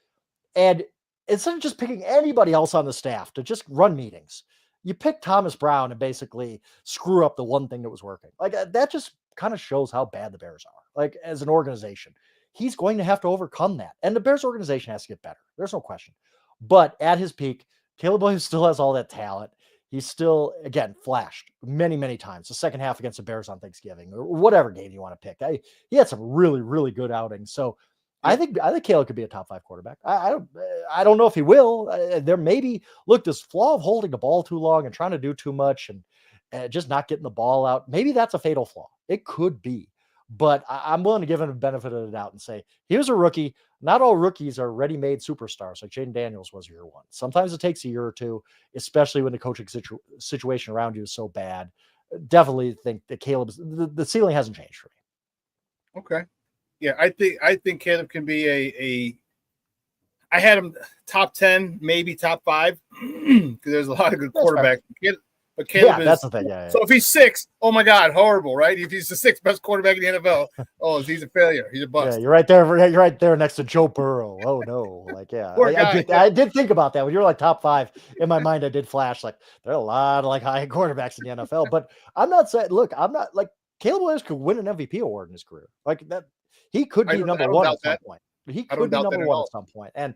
And instead of just picking anybody else on the staff to just run meetings, you pick Thomas Brown and basically screw up the one thing that was working. Like, that just kind of shows how bad the Bears are. Like, as an organization, he's going to have to overcome that. And the Bears organization has to get better. There's no question. But at his peak, Caleb Williams still has all that talent. He's still, again, flashed many, many times. The second half against the Bears on Thanksgiving or whatever game you want to pick. He had some really, really good outings. So I think Caleb could be a top 5 quarterback. I don't know if he will. There may be, this flaw of holding the ball too long and trying to do too much and just not getting the ball out. Maybe that's a fatal flaw. It could be, but I'm willing to give him the benefit of the doubt and say he was a rookie. Not all rookies are ready-made superstars like Jaden Daniels was year 1. Sometimes it takes a year or two, especially when the coaching situation around you is so bad. Definitely think that Caleb's the ceiling hasn't changed for me. Okay. Yeah, I think Caleb can be I had him top 10, maybe top 5, because there's a lot of good quarterbacks. But Caleb that's the thing. Yeah. So if he's 6, oh my God, horrible, right? If he's the 6th best quarterback in the NFL, he's a failure. He's a bust. Yeah, you're right there. You're right there next to Joe Burrow. Oh no, like I did think about that when you're like top 5. In my mind, I did flash like there are a lot of like high quarterbacks in the NFL. But I'm not saying. Look, I'm not like Caleb Williams could win an MVP award in his career. Like that. He could be number 1 at some point. He could be number 1 at some point. And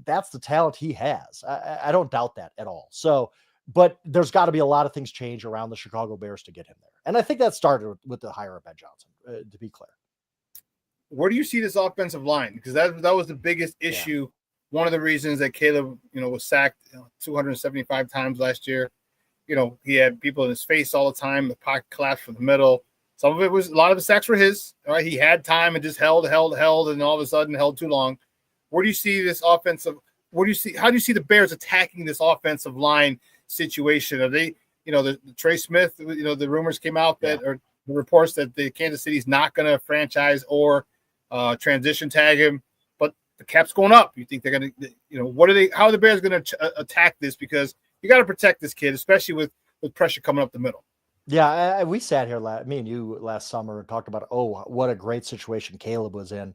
that's the talent he has. I don't doubt that at all. So, but there's got to be a lot of things change around the Chicago Bears to get him there. And I think that started with the hire of Ben Johnson, to be clear. Where do you see this offensive line? Because that was the biggest issue. Yeah. One of the reasons that Caleb, was sacked 275 times last year. He had people in his face all the time. The pocket collapsed from the middle. Some of it was, a lot of the sacks were his. Right? He had time and just held, and all of a sudden held too long. Where do you see this offensive? How do you see the Bears attacking this offensive line situation? Are they, the Trey Smith, the rumors came out that, or the reports that the Kansas City's not going to franchise or transition tag him, but the cap's going up. You think they're going to, how are the Bears going to attack this? Because you got to protect this kid, especially with pressure coming up the middle. Yeah, we sat here, me and you last summer and talked about, what a great situation Caleb was in.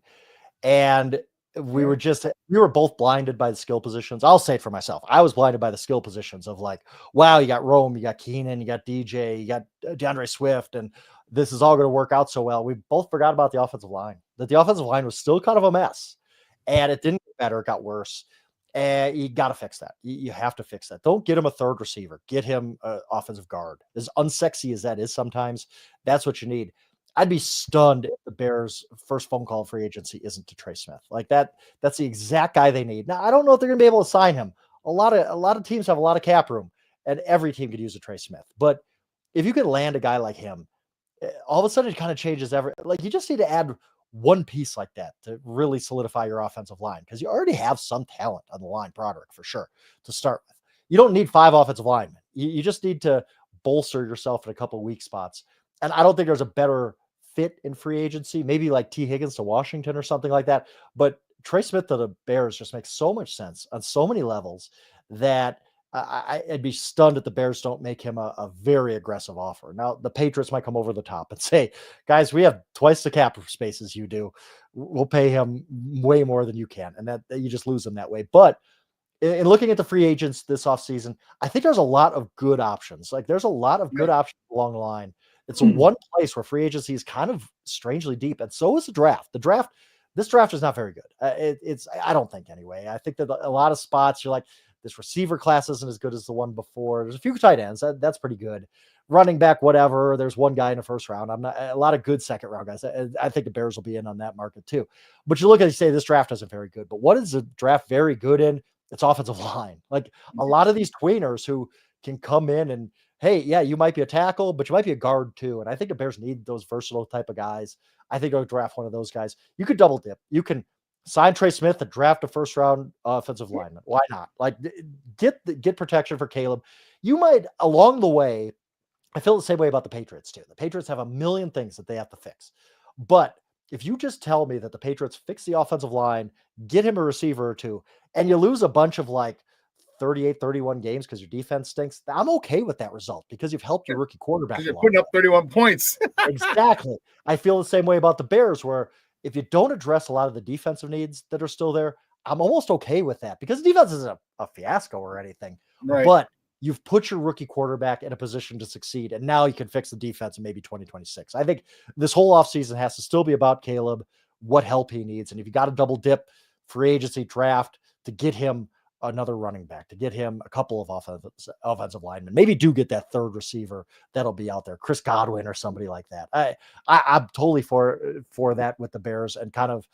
And we were both blinded by the skill positions. I'll say it for myself. I was blinded by the skill positions of like, wow, you got Rome, you got Keenan, you got DJ, you got DeAndre Swift, and this is all going to work out so well. We both forgot about the offensive line, that the offensive line was still kind of a mess and it didn't get better. It got worse. And you got to fix that. You have to fix that. Don't get him a third receiver. Get him an offensive guard. As unsexy as that is sometimes, that's what you need. I'd be stunned if the Bears' first phone call free agency isn't to Trey Smith. Like that's the exact guy they need. Now, I don't know if they're going to be able to sign him. A lot of teams have a lot of cap room, and every team could use a Trey Smith. But if you could land a guy like him, all of a sudden it kind of changes like you just need to add one piece like that to really solidify your offensive line, because you already have some talent on the line, Broderick, for sure, to start with. You don't need 5 offensive linemen. You just need to bolster yourself in a couple of weak spots. And I don't think there's a better fit in free agency, maybe like T. Higgins to Washington or something like that. But Trey Smith to the Bears just makes so much sense on so many levels that I'd be stunned if the Bears don't make him a very aggressive offer. Now, the Patriots might come over the top and say, guys, we have twice the cap space as you do. We'll pay him way more than you can. And that you just lose him that way. But in looking at the free agents this offseason, I think there's a lot of good options. Like there's a lot of good options along the line. It's one place where free agency is kind of strangely deep. And so is the draft. This draft is not very good. I don't think anyway. I think that a lot of spots you're like, this receiver class isn't as good as the one before. There's a few tight ends. That's pretty good. Running back, whatever. There's one guy in the first round. A lot of good second round guys. I think the Bears will be in on that market too. But you look at it and say this draft isn't very good. But what is the draft very good in? It's offensive line. Like a lot of these tweeners who can come in and, hey, yeah, you might be a tackle, but you might be a guard too. And I think the Bears need those versatile type of guys. I think they'll draft one of those guys. You could double dip. You can sign Trey Smith and draft a first round offensive lineman. Why not? Like get protection for Caleb. You might along the way. I feel the same way about the Patriots too. The Patriots have a million things that they have to fix. But if you just tell me that the Patriots fix the offensive line, get him a receiver or two, and you lose a bunch of like 38, 31 games because your defense stinks, I'm okay with that result because you've helped your rookie quarterback. You're putting up 31 points. Exactly. I feel the same way about the Bears, where if you don't address a lot of the defensive needs that are still there, I'm almost okay with that because the defense isn't a fiasco or anything. Right. But you've put your rookie quarterback in a position to succeed, and now you can fix the defense in maybe 2026. I think this whole offseason has to still be about Caleb, what help he needs. And if you got to double dip free agency draft to get him another running back, to get him a couple of offensive linemen, maybe do get that third receiver that'll be out there, Chris Godwin or somebody like that. I'm totally for that with the Bears and kind of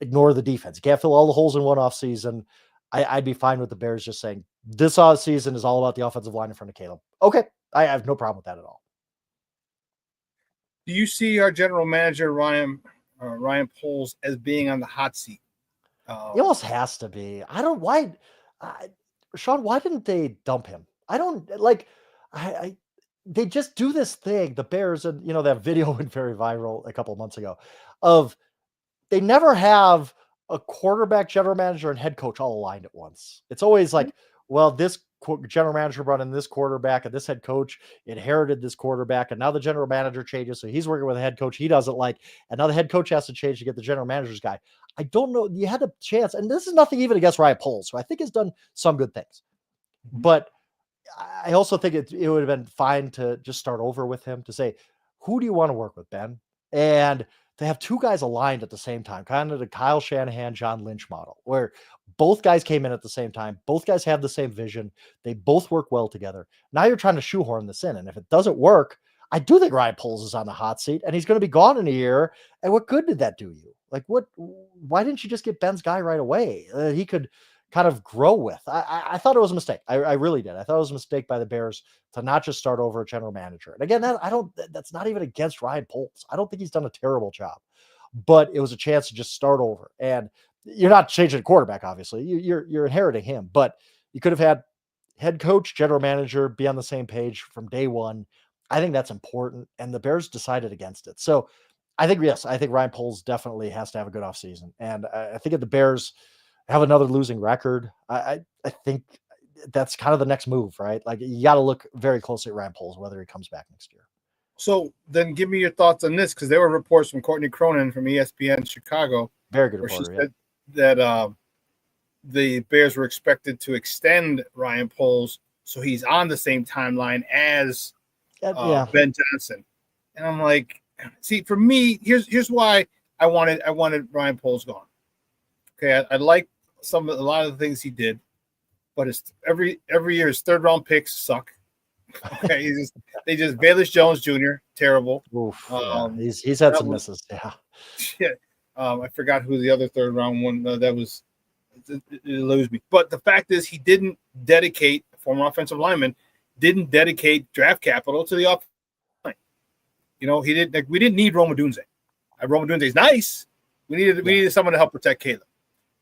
ignore the defense. You can't fill all the holes in one offseason. I'd be fine with the Bears just saying this offseason is all about the offensive line in front of Caleb. Okay. I have no problem with that at all. Do you see our general manager, Ryan Poles, as being on the hot seat? He almost has to be. Shawn, why didn't they dump him? I don't like, they just do this thing, the Bears, and that video went very viral a couple of months ago of they never have a quarterback, general manager, and head coach all aligned at once. It's always like, well, this general manager brought in this quarterback and this head coach inherited this quarterback. And now the general manager changes. So he's working with a head coach he doesn't like. And now the head coach has to change to get the general manager's guy. I don't know. You had a chance. And this is nothing even against Ryan Poles, who I think has done some good things. But I also think it would have been fine to just start over with him to say, who do you want to work with, Ben? And to have two guys aligned at the same time, kind of the Kyle Shanahan, John Lynch model, where both guys came in at the same time. Both guys have the same vision. They both work well together. Now you're trying to shoehorn this in. And if it doesn't work, I do think Ryan Poles is on the hot seat and he's going to be gone in a year. And what good did that do you? Like why didn't you just get Ben's guy right away? He could kind of grow with. I thought it was a mistake. I really did. I thought it was a mistake by the Bears to not just start over a general manager. And again, that's not even against Ryan Poles. I don't think he's done a terrible job, but it was a chance to just start over. And you're not changing the quarterback, obviously. You're inheriting him, but you could have had head coach, general manager be on the same page from day one. I think that's important. And the Bears decided against it. So I think Ryan Poles definitely has to have a good offseason. And I think if the Bears have another losing record, I think that's kind of the next move, right? Like you got to look very closely at Ryan Poles, whether he comes back next year. So then give me your thoughts on this, because there were reports from Courtney Cronin from ESPN Chicago. Very good where reporter, she said that the Bears were expected to extend Ryan Poles so he's on the same timeline as Ben Johnson. And I'm like, see, for me, here's why I wanted Ryan Poles gone. Okay, I like a lot of the things he did, but it's every year his third round picks suck. Okay, they just Bayless Jones Jr. terrible. Oof, he's had some misses. Yeah. I forgot who the other third round one that was. It eludes me. But the fact is, he didn't dedicate, former offensive lineman, didn't dedicate draft capital to the offensive line. He didn't. Like, we didn't need Roma Dunze. Roma Dunze is nice. We needed someone to help protect Caleb.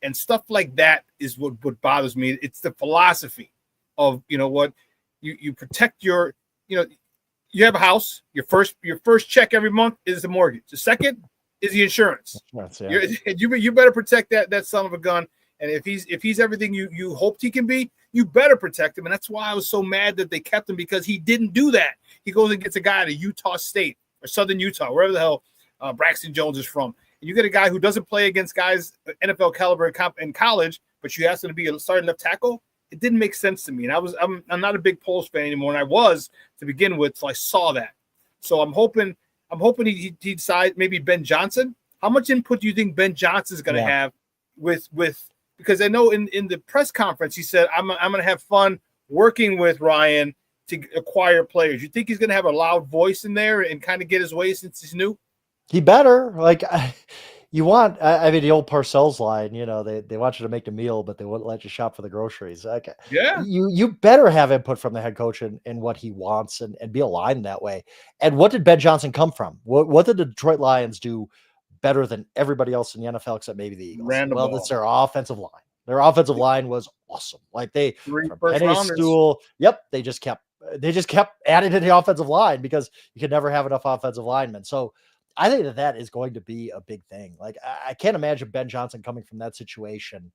And stuff like that is what bothers me. It's the philosophy of, you protect your, you have a house. Your first check every month is the mortgage. The second is the insurance. Yeah. You better protect that son of a gun. And if he's everything you hoped he can be, you better protect him. And that's why I was so mad that they kept him, because he didn't do that. He goes and gets a guy out of Utah State or Southern Utah, wherever the hell Braxton Jones is from. And you get a guy who doesn't play against guys NFL caliber in college, but you ask him to be a starting left tackle. It didn't make sense to me. And I'm not a big Poles fan anymore, and I was to begin with, so I saw that. So I'm hoping he decides maybe Ben Johnson. How much input do you think Ben Johnson is going to have with because I know in the press conference he said I'm going to have fun working with Ryan to acquire players. You think he's going to have a loud voice in there and kind of get his way since he's new? He better. Like, you want, I mean, the old Parcells line, you know, they want you to make the meal, but they wouldn't let you shop for the groceries. Okay. Yeah. You better have input from the head coach and what he wants and be aligned that way. And what did Ben Johnson come from? What did the Detroit Lions do better than everybody else in the NFL except maybe the Eagles? Well, it's their offensive line. Their offensive line was awesome. Like from Penny Sewell, they just kept adding to the offensive line because you could never have enough offensive linemen. So I think that is going to be a big thing. Like, I can't imagine Ben Johnson coming from that situation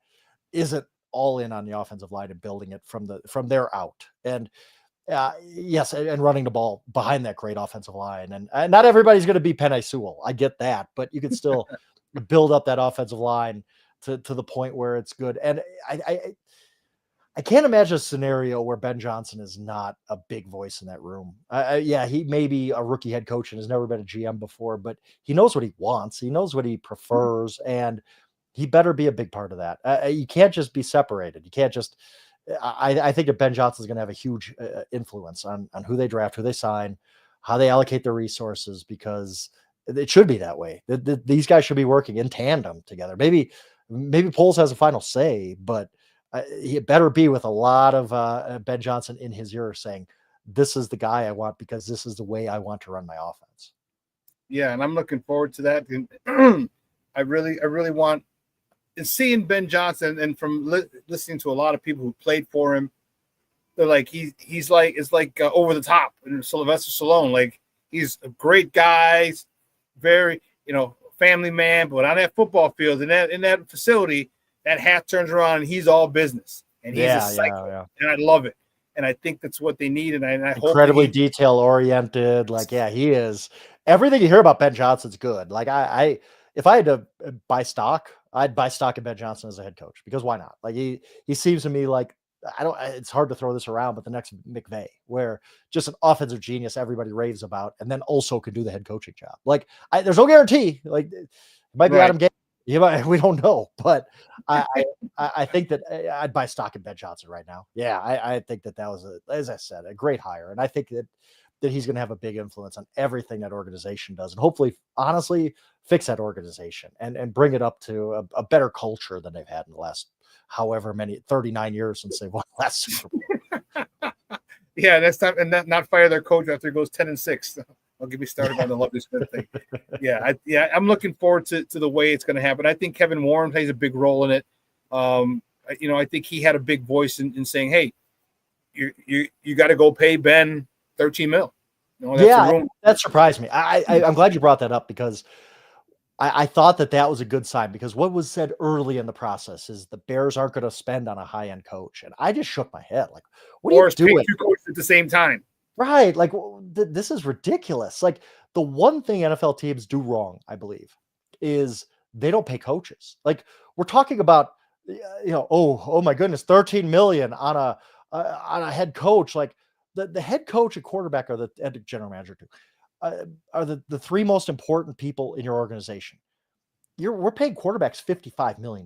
isn't all in on the offensive line and building it from there out. And yes, and running the ball behind that great offensive line. And not everybody's going to be Penei Sewell. I get that, but you can still build up that offensive line to the point where it's good. And I can't imagine a scenario where Ben Johnson is not a big voice in that room. He may be a rookie head coach and has never been a GM before, but he knows what he wants. He knows what he prefers, and he better be a big part of that. You can't just be separated. You can't just. I think that Ben Johnson is going to have a huge influence on who they draft, who they sign, how they allocate their resources, because it should be that way. These guys should be working in tandem together. Maybe Poles has a final say, but he better be with a lot of Ben Johnson in his ear saying, this is the guy I want because this is the way I want to run my offense. Yeah, and I'm looking forward to that. And I really want seeing Ben Johnson, and from listening to a lot of people who played for him, they're like he's like over the top. And Sylvester Stallone, like, he's a great guy, very family man, but on that football field in that facility, that hat turns around and he's all business, and he's a psycho, and I love it. And I think that's what they need. And I hope incredibly detail oriented. Like, he is. Everything you hear about Ben Johnson's good. Like, if I had to buy stock, I'd buy stock in Ben Johnson as a head coach, because why not? Like, he seems to me like, it's hard to throw this around, but the next McVay, where just an offensive genius everybody raves about, and then also could do the head coaching job. Like, there's no guarantee. Like, it might be Adam Gase. We don't know, but I think that I'd buy stock in Ben Johnson right now. Yeah, I think that was, as I said, a great hire. And I think that he's going to have a big influence on everything that organization does, and hopefully, honestly, fix that organization and bring it up to a better culture than they've had in the last however many 39 years since they've won the last Super Bowl. Yeah, next time, and not fire their coach after it goes 10-6. I'll get me started on the Lovely Smith thing. I'm looking forward to the way it's going to happen. I think Kevin Warren plays a big role in it. I think he had a big voice in saying, "Hey, you got to go pay Ben $13 million." That surprised me. I'm glad you brought that up, because I thought that was a good sign, because what was said early in the process is the Bears aren't going to spend on a high-end coach, and I just shook my head. Like, what are you doing? Two coaches at the same time. Right. Like, this is ridiculous. Like, the one thing NFL teams do wrong, I believe, is they don't pay coaches. Like, we're talking about, oh my goodness, $13 million on a head coach. Like, the head coach and quarterback and the general manager too, are the three most important people in your organization. We're paying quarterbacks $55 million.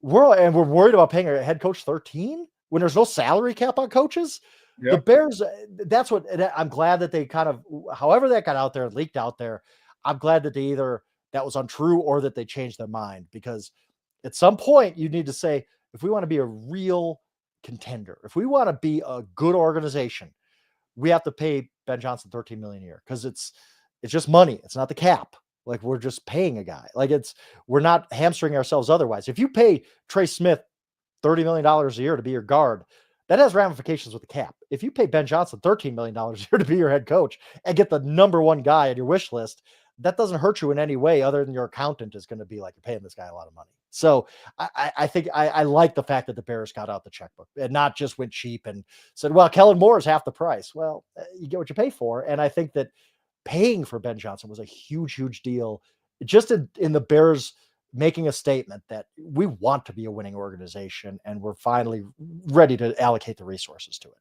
We're worried about paying a head coach 13 when there's no salary cap on coaches. Yep. The Bears, that's what I'm glad that they kind of, however that got out there and leaked out there, I'm glad that they either that was untrue or that they changed their mind, because at some point you need to say, if we want to be a real contender, if we want to be a good organization, we have to pay Ben Johnson $13 million a year, because it's just money. It's not the cap. Like, we're just paying a guy. Like, we're not hamstringing ourselves otherwise. If you pay Trey Smith $30 million a year to be your guard, that has ramifications with the cap. If you pay Ben Johnson $13 million a year to be your head coach and get the number one guy on your wish list, that doesn't hurt you in any way other than your accountant is going to be like, you're paying this guy a lot of money. So I think I like the fact that the Bears got out the checkbook and not just went cheap and said, well, Kellen Moore is half the price. Well, you get what you pay for. And I think that paying for Ben Johnson was a huge, huge deal just in the Bears making a statement that we want to be a winning organization and we're finally ready to allocate the resources to it.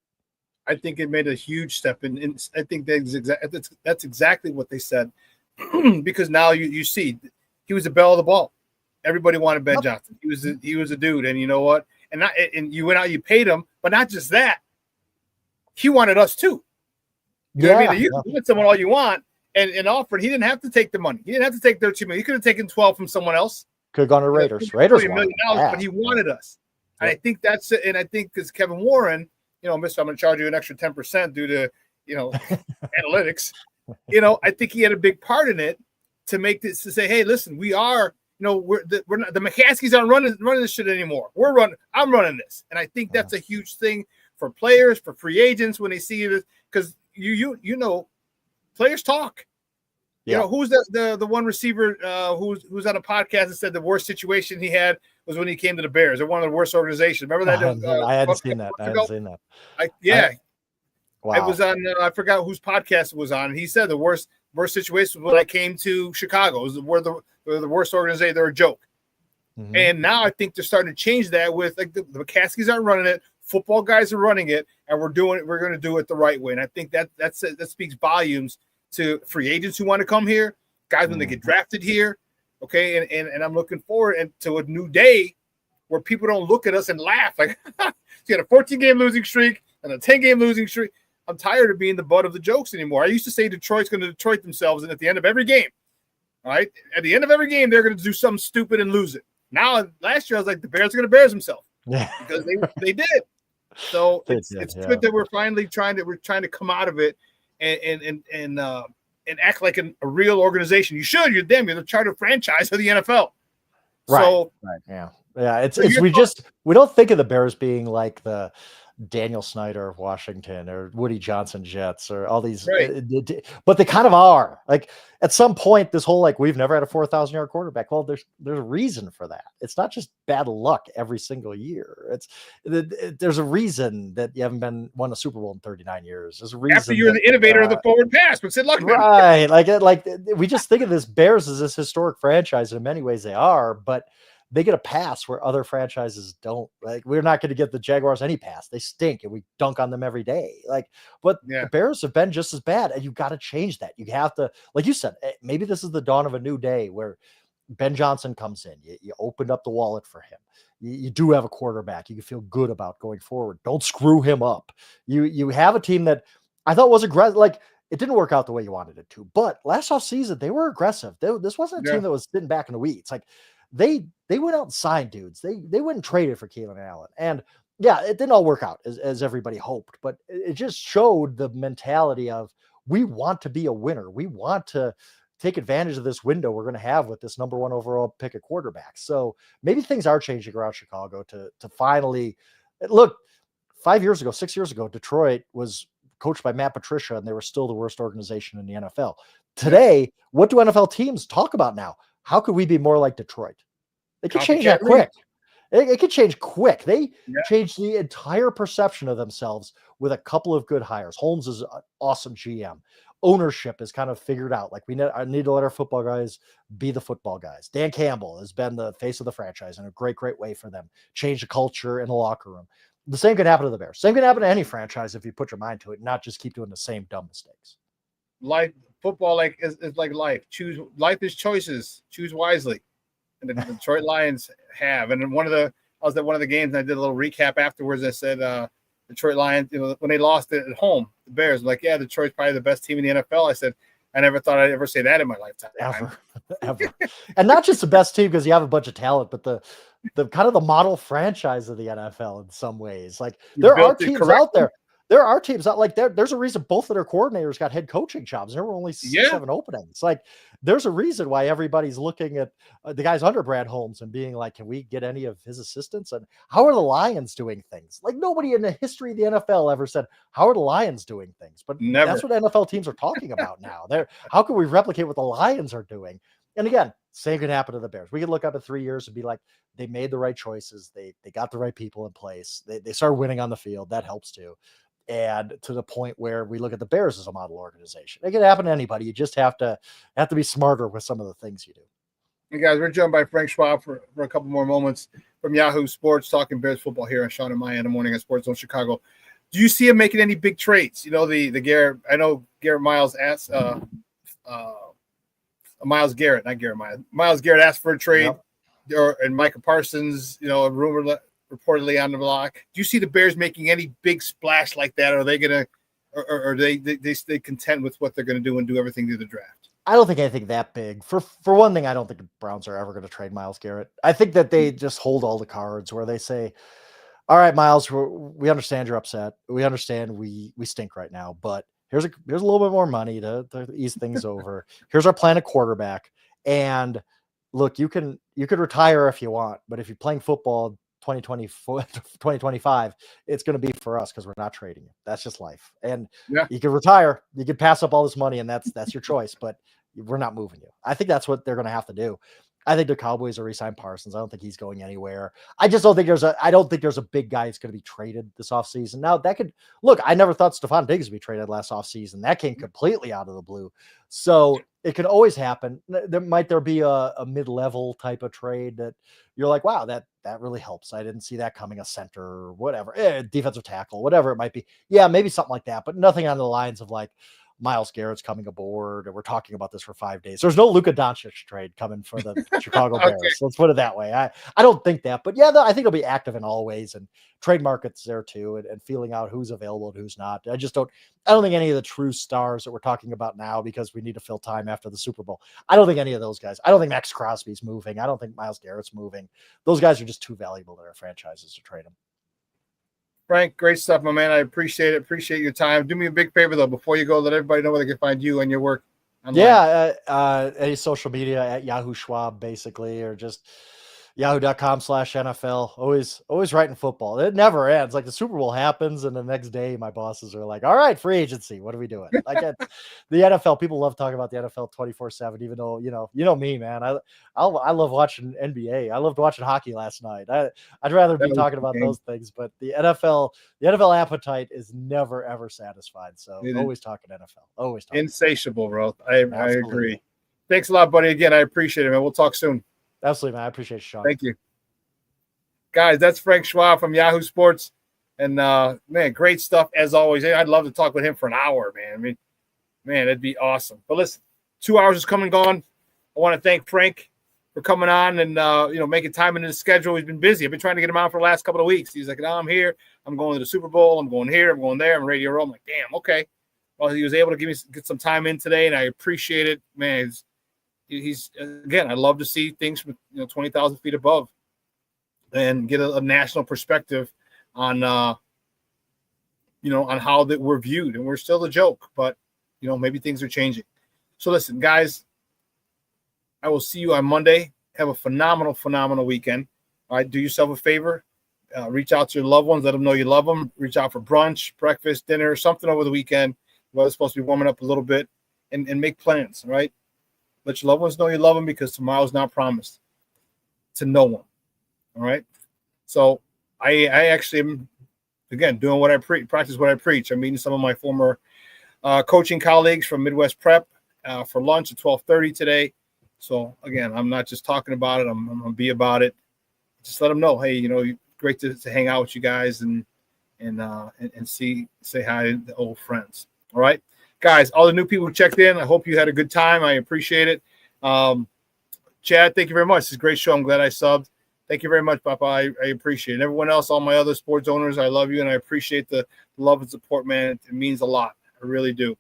I think it made a huge step in I think that's exactly what they said. Because now you see he was the belle of the ball. Everybody wanted Ben Johnson. He was a dude, and you know what? And you went out, you paid him, but not just that. He wanted us too. You know what I mean? You can get someone all you want and offered. He didn't have to take the money. He didn't have to take $13 million. He could have taken 12 from someone else. Could have gone to Raiders. Raiders $1 million, but he wanted us. And I think that's it. And I think because Kevin Warren, Mister, I'm going to charge you an extra 10% due to, analytics. I think he had a big part in it to make this, to say, hey, listen, we are, we're not, the McCaskies aren't running this shit anymore. I'm running this. And I think that's a huge thing for players, for free agents when they see this, because players talk. Yeah. Who's the one receiver who's on a podcast and said the worst situation he had was when he came to the Bears. They're one of the worst organizations. Remember that? I hadn't seen that. Wow. I was on. I forgot whose podcast it was on. He said the worst situation was when I came to Chicago. It was the worst organization. They're a joke. Mm-hmm. And now I think they're starting to change that with like the McCaskies aren't running it. Football guys are running it, and we're going to do it the right way. And I think that speaks volumes to free agents who want to come here, guys when they get drafted here. Okay, and I'm looking forward to a new day where people don't look at us and laugh like you had a 14-game losing streak and a 10-game losing streak. I'm tired of being the butt of the jokes anymore. I used to say Detroit's going to Detroit themselves, and at the end of every game, all right, at the end of every game, they're going to do something stupid and lose it. Now, last year, I was like, the Bears are going to Bears themselves because they did. So it's good that we're finally trying to come out of it and act like a real organization. You should. You're the charter franchise of the NFL. Right. So, right. Yeah. Yeah. We don't think of the Bears being like the Daniel Snyder of Washington or Woody Johnson Jets or all these, but they kind of are. Like at some point, this whole we've never had a 4,000-yard quarterback. Well, there's a reason for that. It's not just bad luck every single year. There's a reason that you haven't won a Super Bowl in 39 years. There's a reason after you're the innovator of the forward pass, but Sid Luckman. Right? Like we just think of this Bears as this historic franchise. In many ways, they are, but they get a pass where other franchises don't. Like we're not going to get the Jaguars any pass. They stink and we dunk on them every day. But the Bears have been just as bad, and you've got to change that. You have to, like you said, maybe this is the dawn of a new day where Ben Johnson comes in. You opened up the wallet for him. You do have a quarterback. You can feel good about going forward. Don't screw him up. You have a team that I thought was aggressive. Like it didn't work out the way you wanted it to, but last offseason they were aggressive. This wasn't a team that was sitting back in the weeds. Like they went out and signed dudes. They went and traded for Keelan Allen. And yeah, it didn't all work out as everybody hoped, but it just showed the mentality of we want to be a winner. We want to take advantage of this window we're going to have with this number 1 overall pick at quarterback. So maybe things are changing around Chicago to finally look. 6 years ago, Detroit was coached by Matt Patricia, and they were still the worst organization in the NFL. Today, what do NFL teams talk about now? How could we be more like Detroit? They could change that quick. It could change quick. They changed the entire perception of themselves with a couple of good hires. Holmes is an awesome GM. Ownership is kind of figured out. Like I need to let our football guys be the football guys. Dan Campbell has been the face of the franchise in a great, great way for them. Change the culture in the locker room. The same could happen to the Bears. Same could happen to any franchise if you put your mind to it, not just keep doing the same dumb mistakes. Football is like life. Life is choices. Choose wisely. And the Detroit Lions have. And I was at one of the games and I did a little recap afterwards. I said, Detroit Lions, when they lost it at home, the Bears, Detroit's probably the best team in the NFL. I said, I never thought I'd ever say that in my lifetime. Ever. And not just the best team because you have a bunch of talent, but the kind of the model franchise of the NFL in some ways. Like there are teams out there. There are teams out there's a reason both of their coordinators got head coaching jobs. There were only 7 openings. Like there's a reason why everybody's looking at the guys under Brad Holmes and being like, can we get any of his assistants? And how are the Lions doing things? Like nobody in the history of the NFL ever said, how are the Lions doing things? But that's what NFL teams are talking about now. How can we replicate what the Lions are doing? And again, same could happen to the Bears. We could look up in 3 years and be like, they made the right choices. They got the right people in place. They started winning on the field. That helps too. And to the point where we look at the Bears as a model organization. It can happen to anybody. You just have to be smarter with some of the things you do. Hey guys, we're joined by Frank Schwab for a couple more moments from Yahoo Sports, talking Bears football here on Shawn and Maya in the morning at Sports Zone Chicago. Do you see him making any big trades? You know, the Garrett, I know Garrett Miles asked Miles Garrett, not Garrett Miles. Miles Garrett asked for a trade, and Micah Parsons, you know, a rumor reportedly on the block. Do you see the Bears making any big splash like that? Or are they going to, or they stay content with what they're going to do and do everything through the draft? I don't think anything that big. For one thing, I don't think the Browns are ever going to trade Myles Garrett. I think that they just hold all the cards where they say, all right, Myles, we understand you're upset. We understand we stink right now, but here's a little bit more money to ease things over. Here's our plan at quarterback. And look, you could retire if you want, but if you're playing football 2025, it's going to be for us because we're not trading you. That's just life. And you can retire, you can pass up all this money, and that's your choice, but we're not moving you. I think that's what they're going to have to do. I think the Cowboys will re-sign Parsons. I don't think he's going anywhere. I just don't think there's a big guy that's going to be traded this offseason. Now that could look, I never thought Stephon Diggs would be traded last offseason. That came completely out of the blue. So it could always happen. There be a mid-level type of trade that you're like, wow, that really helps. I didn't see that coming, a center or whatever, defensive tackle, whatever it might be. Yeah, maybe something like that, but nothing on the lines of like, Myles Garrett's coming aboard, and we're talking about this for 5 days. There's no Luka Doncic trade coming for the Chicago Bears. Okay. Let's put it that way. I don't think that, but yeah, I think it'll be active in all ways, and trade markets there too, and feeling out who's available and who's not. I don't think any of the true stars that we're talking about now, because we need to fill time after the Super Bowl. I don't think any of those guys. I don't think Max Crosby's moving. I don't think Myles Garrett's moving. Those guys are just too valuable to their franchises to trade them. Frank, great stuff, my man. I appreciate it. Appreciate your time. Do me a big favor, though, before you go, let everybody know where they can find you and your work online. Yeah, any social media at Yahoo Schwab, basically, or just yahoo.com/NFL. Always writing football. It never ends. Like the Super Bowl happens, and the next day my bosses are like, all right, free agency. What are we doing? Like the NFL, people love talking about the NFL 24/7, even though, you know me, man. I love watching NBA. I loved watching hockey last night. I'd rather be talking about those things, but the NFL appetite is never ever satisfied. So always talking NFL. Always talking. Insatiable, bro. I agree. Thanks a lot, buddy. Again, I appreciate it, man. We'll talk soon. Absolutely, man. I appreciate you, Shawn. Thank you. Guys, that's Frank Schwab from Yahoo Sports. And, man, great stuff as always. I'd love to talk with him for an hour, man. I mean, man, that'd be awesome. But listen, 2 hours is come and gone. I want to thank Frank for coming on and, making time in his schedule. He's been busy. I've been trying to get him on for the last couple of weeks. He's like, no, I'm here. I'm going to the Super Bowl. I'm going here. I'm going there. I'm Radio Row. I'm like, damn, okay. Well, he was able to get some time in today, and I appreciate it. Man, he's again, I love to see things from 20,000 feet above and get a national perspective on on how that we're viewed, and we're still a joke, but maybe things are changing. So listen, guys, I will see you on Monday. Have a phenomenal weekend. All right, do yourself a favor, reach out to your loved ones, let them know you love them. Reach out for brunch, breakfast, dinner, something over the weekend. Well, it's supposed to be warming up a little bit, and make plans. All right. Let your loved ones know you love them, because tomorrow's not promised to no one. All right. So I actually am, again, doing what I practice what I preach. I'm meeting some of my former coaching colleagues from Midwest Prep for lunch at 12:30 today. So again, I'm not just talking about it. I'm going to be about it. Just let them know, hey, great to hang out with you guys and say hi to the old friends. All right. Guys, all the new people who checked in, I hope you had a good time. I appreciate it. Chad, thank you very much. It's a great show. I'm glad I subbed. Thank you very much, Papa. I appreciate it. And everyone else, all my other sports owners, I love you, and I appreciate the love and support, man. It means a lot. I really do.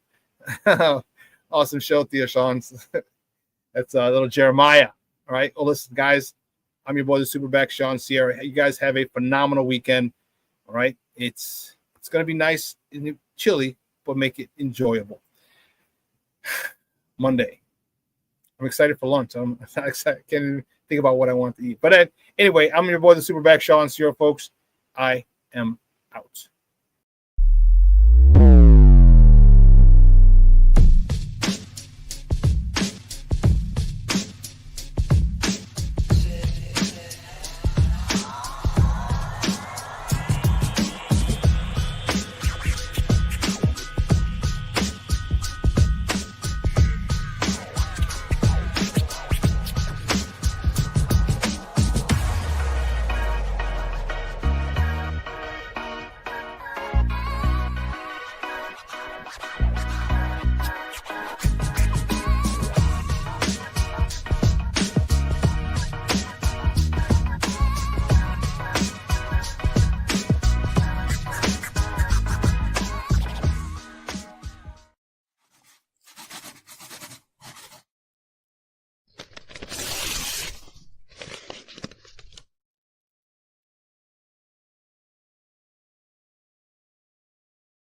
Awesome show, Thea Shawn. That's little Jeremiah. All right. Well, listen, guys, I'm your boy, the SuperBack, Shawn Sierra. You guys have a phenomenal weekend. All right. It's going to be nice and chilly, but make it enjoyable. Monday. I'm excited for lunch. I'm not excited. Can't even think about what I want to eat. But anyway, I'm your boy, the SuperBack, Shawn Sierra, folks. I am out.